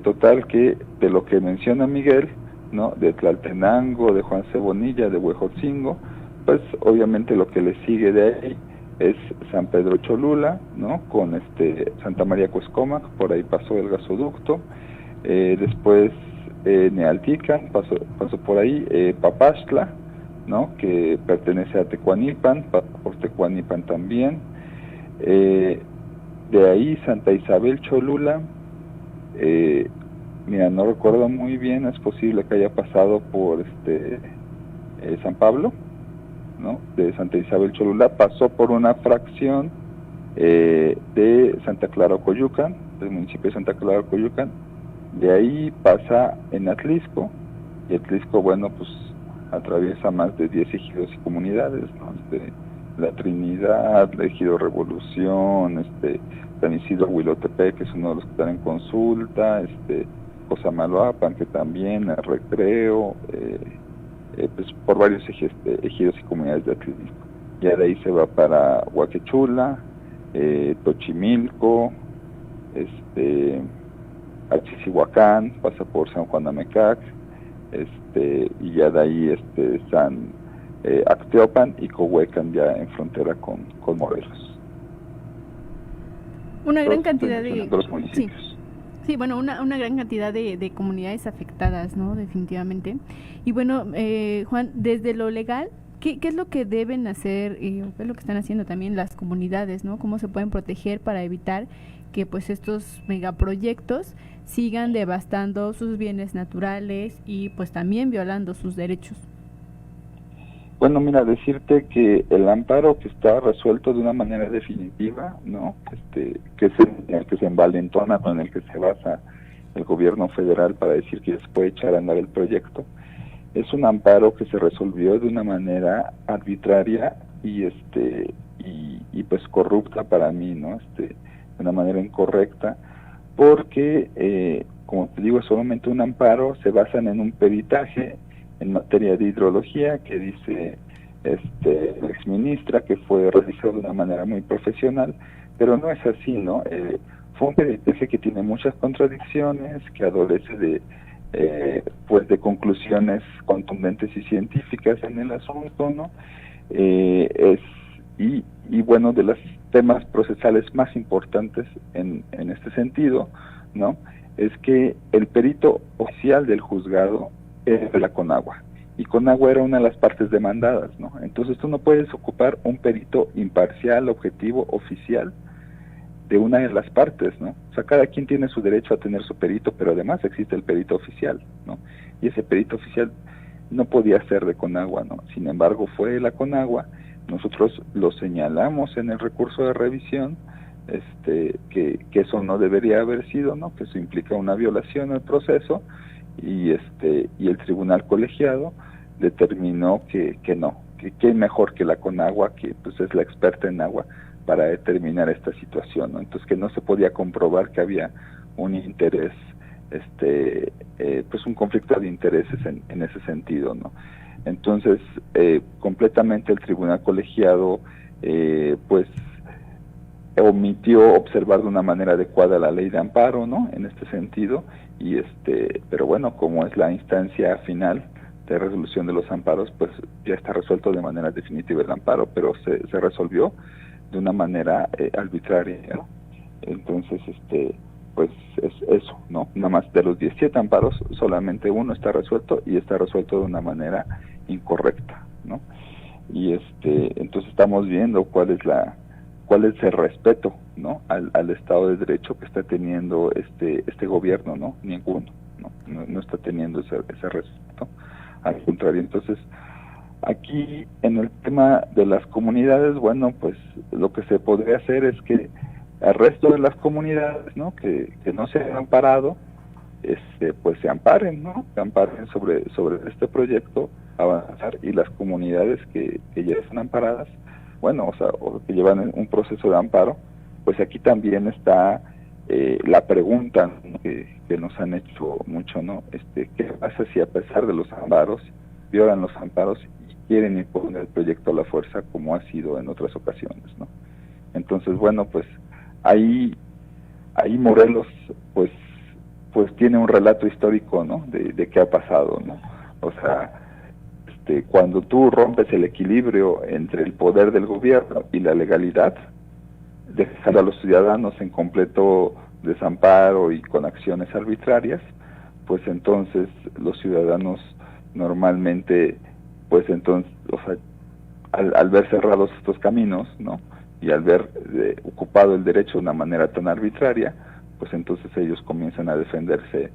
Total que de lo que menciona Miguel, ¿no? De Tlaltenango, de Juan Cebonilla, de Huejotzingo, pues obviamente lo que le sigue de ahí es San Pedro Cholula, ¿no? Con Santa María Cuescomac, por ahí pasó el gasoducto, después Nealtican, pasó por ahí, Papastla, ¿no? Que pertenece a Tecuanilpan, por Tecuanilpan también, de ahí Santa Isabel Cholula, mira, no recuerdo muy bien, es posible que haya pasado por San Pablo, ¿no? De Santa Isabel Cholula, pasó por una fracción de Santa Clara Coyucan, del municipio de Santa Clara Coyucan, de ahí pasa en Atlisco, y Atlisco, bueno, pues atraviesa más de 10 ejidos y comunidades, ¿no? La Trinidad, la Ejido Revolución, San Isidro Huilotepec, que es uno de los que están en consulta, Cosamaloapan, que también, el Recreo, pues por varios ejidos y comunidades de Atlisco. Ya de ahí se va para Huaquechula, Tochimilco, Achichihuacán, pasa por San Juan Amecac, y ya de ahí San Acteopan y Cohuecan, ya en frontera con Morelos. Una gran cantidad de municipios. Sí, bueno, una gran cantidad de comunidades afectadas, ¿no? Definitivamente. Y bueno, Juan, desde lo legal, ¿qué es lo que deben hacer, qué es lo que están haciendo también las comunidades, ¿no? ¿Cómo se pueden proteger para evitar que pues estos megaproyectos sigan devastando sus bienes naturales y pues también violando sus derechos? Bueno, mira, decirte que el amparo que está resuelto de una manera definitiva, ¿no? Que es en el que se envalentona, en el que se basa el gobierno federal para decir que se puede echar a andar el proyecto, es un amparo que se resolvió de una manera arbitraria y pues corrupta para mí, ¿no? De una manera incorrecta, porque como te digo, es solamente un amparo, se basan en un peritaje en materia de hidrología que dice la exministra que fue realizado de una manera muy profesional, pero no es así, ¿no? Fue un peritaje que tiene muchas contradicciones, que adolece de conclusiones contundentes y científicas en el asunto, ¿no? Y bueno, de los temas procesales más importantes en este sentido, ¿no? Es que el perito oficial del juzgado es de la Conagua, y Conagua era una de las partes demandadas, ¿no? Entonces tú no puedes ocupar un perito imparcial, objetivo, oficial de una de las partes, ¿no? O sea, cada quien tiene su derecho a tener su perito, pero además existe el perito oficial, ¿no? Y ese perito oficial no podía ser de Conagua, ¿no? Sin embargo, fue de la Conagua. Nosotros lo señalamos en el recurso de revisión, que eso no debería haber sido, ¿no? Que eso implica una violación al proceso, y el tribunal colegiado determinó que no, que mejor que la Conagua, que pues es la experta en agua, para determinar esta situación, ¿no? Entonces que no se podía comprobar que había un interés, pues un conflicto de intereses en ese sentido, ¿no? Entonces completamente el tribunal colegiado pues omitió observar de una manera adecuada la ley de amparo, ¿no? En este sentido, y pero bueno, como es la instancia final de resolución de los amparos, pues ya está resuelto de manera definitiva el amparo, pero se resolvió de una manera arbitraria, ¿no? Entonces, pues es eso, ¿no? Nada más de los 17 amparos, solamente uno está resuelto, y está resuelto de una manera incorrecta, ¿no? Y entonces estamos viendo cuál es el respeto, ¿no? al Estado de Derecho que está teniendo este gobierno, ¿no? Ninguno, no está teniendo ese respeto, al contrario. Entonces, aquí en el tema de las comunidades, bueno, pues lo que se podría hacer es que el resto de las comunidades, ¿no? Que no se han amparado, pues se amparen, ¿no? Se amparen sobre este proyecto, avanzar, y las comunidades que ya están amparadas, bueno, o que llevan un proceso de amparo, pues aquí también está la pregunta, ¿no? que nos han hecho mucho, ¿no? ¿Qué pasa si a pesar de los amparos, violan los amparos y quieren imponer el proyecto a la fuerza, como ha sido en otras ocasiones, ¿no? Entonces, bueno, pues ahí Morelos, pues tiene un relato histórico, ¿no? De qué ha pasado, ¿no? O sea, cuando tú rompes el equilibrio entre el poder del gobierno y la legalidad, dejar a los ciudadanos en completo desamparo y con acciones arbitrarias, pues entonces los ciudadanos normalmente, pues entonces, o sea, al ver cerrados estos caminos, ¿no? Y al ver ocupado el derecho de una manera tan arbitraria, pues entonces ellos comienzan a defenderse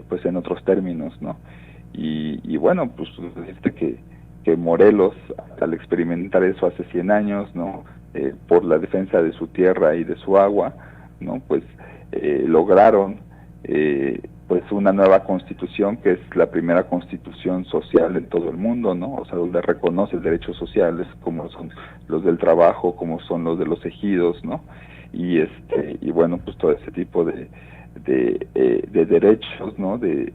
pues en otros términos, ¿no? Y bueno, pues que Morelos, al experimentar eso hace 100 años, ¿no? Por la defensa de su tierra y de su agua, ¿no? Pues lograron pues una nueva constitución que es la primera constitución social en todo el mundo, ¿no? O sea, donde reconoce derechos sociales como son los del trabajo, como son los de los ejidos, ¿no? Y bueno, pues todo ese tipo de derechos, ¿no? De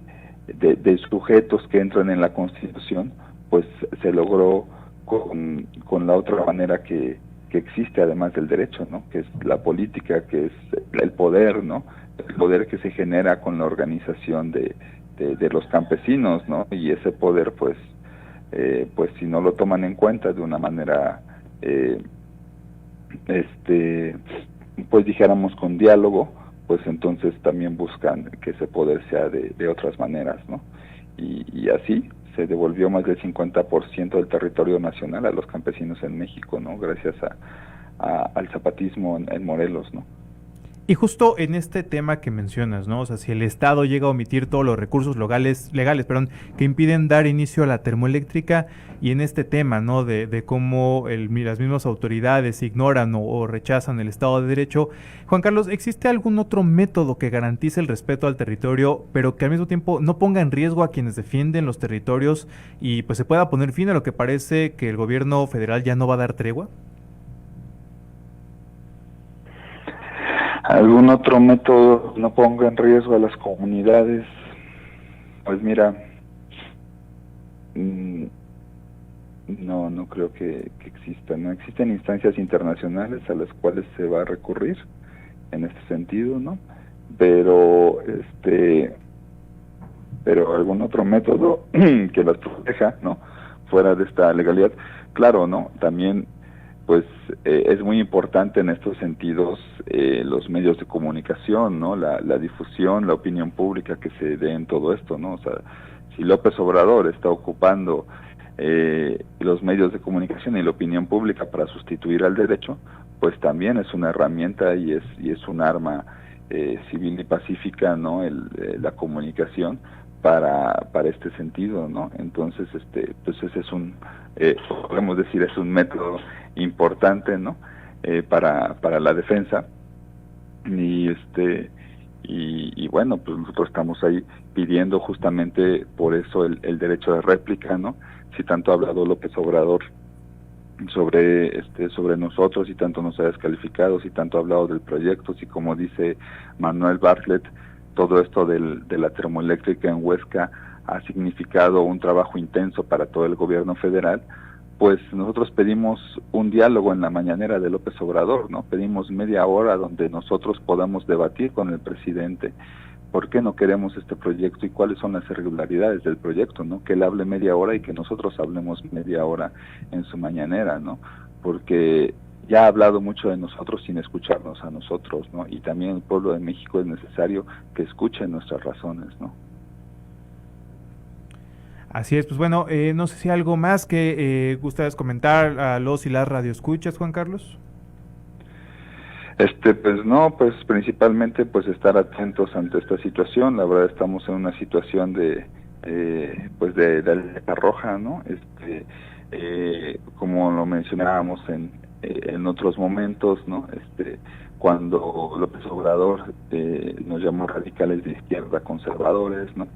sujetos que entran en la Constitución, pues se logró con la otra manera que existe además del derecho, ¿no? Que es la política, que es el poder, ¿no? El poder que se genera con la organización de los campesinos, ¿no? Y ese poder, pues si no lo toman en cuenta de una manera, pues dijéramos con diálogo, pues entonces también buscan que ese poder sea de otras maneras, ¿no? Y así se devolvió más del 50% del territorio nacional a los campesinos en México, ¿no? Gracias al zapatismo en Morelos, ¿no? Y justo en este tema que mencionas, ¿no? O sea, si el Estado llega a omitir todos los recursos legales, que impiden dar inicio a la termoeléctrica, y en este tema, ¿no? De cómo las mismas autoridades ignoran o rechazan el Estado de Derecho, Juan Carlos, ¿existe algún otro método que garantice el respeto al territorio, pero que al mismo tiempo no ponga en riesgo a quienes defienden los territorios y pues se pueda poner fin a lo que parece que el gobierno federal ya no va a dar tregua? ¿Algún otro método no ponga en riesgo a las comunidades? Pues mira, no creo que exista. No existen instancias internacionales a las cuales se va a recurrir en este sentido, ¿no? Pero algún otro método que las proteja, ¿no? Fuera de esta legalidad, claro, ¿no? También pues es muy importante en estos sentidos los medios de comunicación, ¿no? La difusión, la opinión pública que se dé en todo esto, ¿no? O sea, si López Obrador está ocupando los medios de comunicación y la opinión pública para sustituir al derecho, pues también es una herramienta y es un arma civil y pacífica, ¿no? La comunicación para este sentido, ¿no? Entonces, pues ese es podemos decir, es un método importante, ¿no? Para la defensa. Y bueno, pues nosotros estamos ahí pidiendo justamente por eso el derecho de réplica, ¿no? Si tanto ha hablado López Obrador sobre nosotros y tanto nos ha descalificado, si tanto ha hablado del proyecto, si como dice Manuel Bartlett, todo esto de la termoeléctrica en Huesca ha significado un trabajo intenso para todo el gobierno federal, pues nosotros pedimos un diálogo en la mañanera de López Obrador, ¿no? Pedimos media hora donde nosotros podamos debatir con el presidente por qué no queremos este proyecto y cuáles son las irregularidades del proyecto, ¿no? Que él hable media hora y que nosotros hablemos media hora en su mañanera, ¿no? Porque ya ha hablado mucho de nosotros sin escucharnos a nosotros, ¿no? Y también el pueblo de México es necesario que escuche nuestras razones, ¿no? Así es, pues bueno, no sé si algo más que gustas comentar a los y las radioescuchas, Juan Carlos. Pues no, pues principalmente pues estar atentos ante esta situación. La verdad estamos en una situación de alerta roja, ¿no? Como lo mencionábamos en otros momentos, ¿no? Cuando López Obrador nos llamó radicales de izquierda conservadores, ¿no?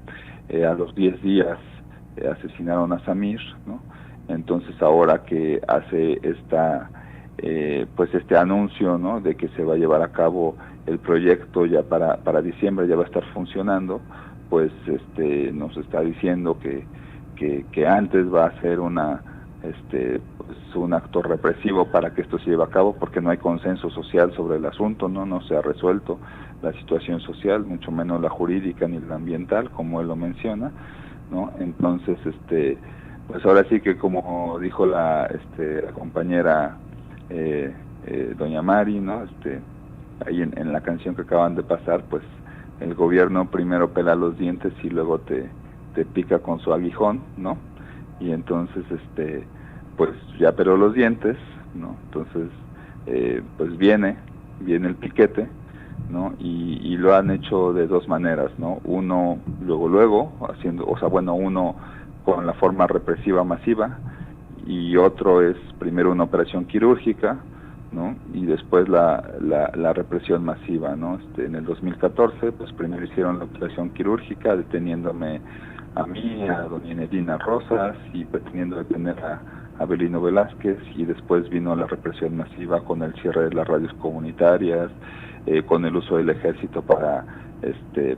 A los 10 días asesinaron a Samir, ¿no? Entonces ahora que hace este anuncio, ¿no? De que se va a llevar a cabo el proyecto ya para diciembre, ya va a estar funcionando, pues nos está diciendo que antes va a ser un acto represivo para que esto se lleve a cabo, porque no hay consenso social sobre el asunto, no se ha resuelto la situación social, mucho menos la jurídica ni la ambiental, como él lo menciona, ¿no? Entonces, pues ahora sí que como dijo la compañera doña Mari, ¿no? Ahí en la canción que acaban de pasar, pues el gobierno primero pela los dientes y luego te pica con su aguijón, ¿no? Y entonces, pues ya peló los dientes, ¿no? Entonces, pues viene el piquete, ¿no? Y lo han hecho de dos maneras, ¿no? Uno luego haciendo, uno con la forma represiva masiva, y otro es primero una operación quirúrgica ¿no? Y después la represión masiva, ¿no? En el 2014, pues primero hicieron la operación quirúrgica, deteniéndome a mí, a doña Nedina Rosas, y pretendiendo detener a Belino Velázquez, y después vino la represión masiva con el cierre de las radios comunitarias, con el uso del ejército para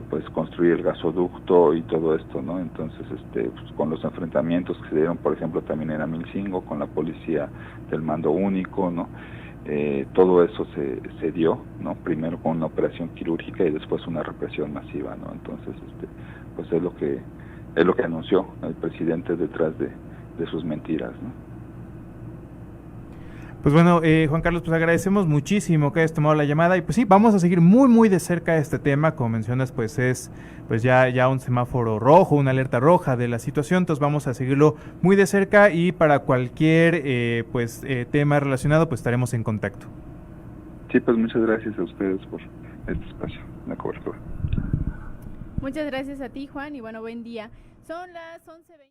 pues construir el gasoducto y todo esto, ¿no? Entonces pues, con los enfrentamientos que se dieron, por ejemplo, también en Amilcingo con la policía del mando único, ¿no? Todo eso se dio, ¿no? Primero con una operación quirúrgica y después una represión masiva, ¿no? Entonces pues es lo que anunció el presidente detrás de sus mentiras, ¿no? Pues bueno, Juan Carlos, pues agradecemos muchísimo que hayas tomado la llamada y pues sí, vamos a seguir muy muy de cerca este tema. Como mencionas, pues es pues ya un semáforo rojo, una alerta roja de la situación, entonces vamos a seguirlo muy de cerca y para cualquier tema relacionado pues estaremos en contacto. Sí, pues muchas gracias a ustedes por este espacio, la cobertura. Muchas gracias a ti, Juan, y bueno, buen día. Son las 11:20.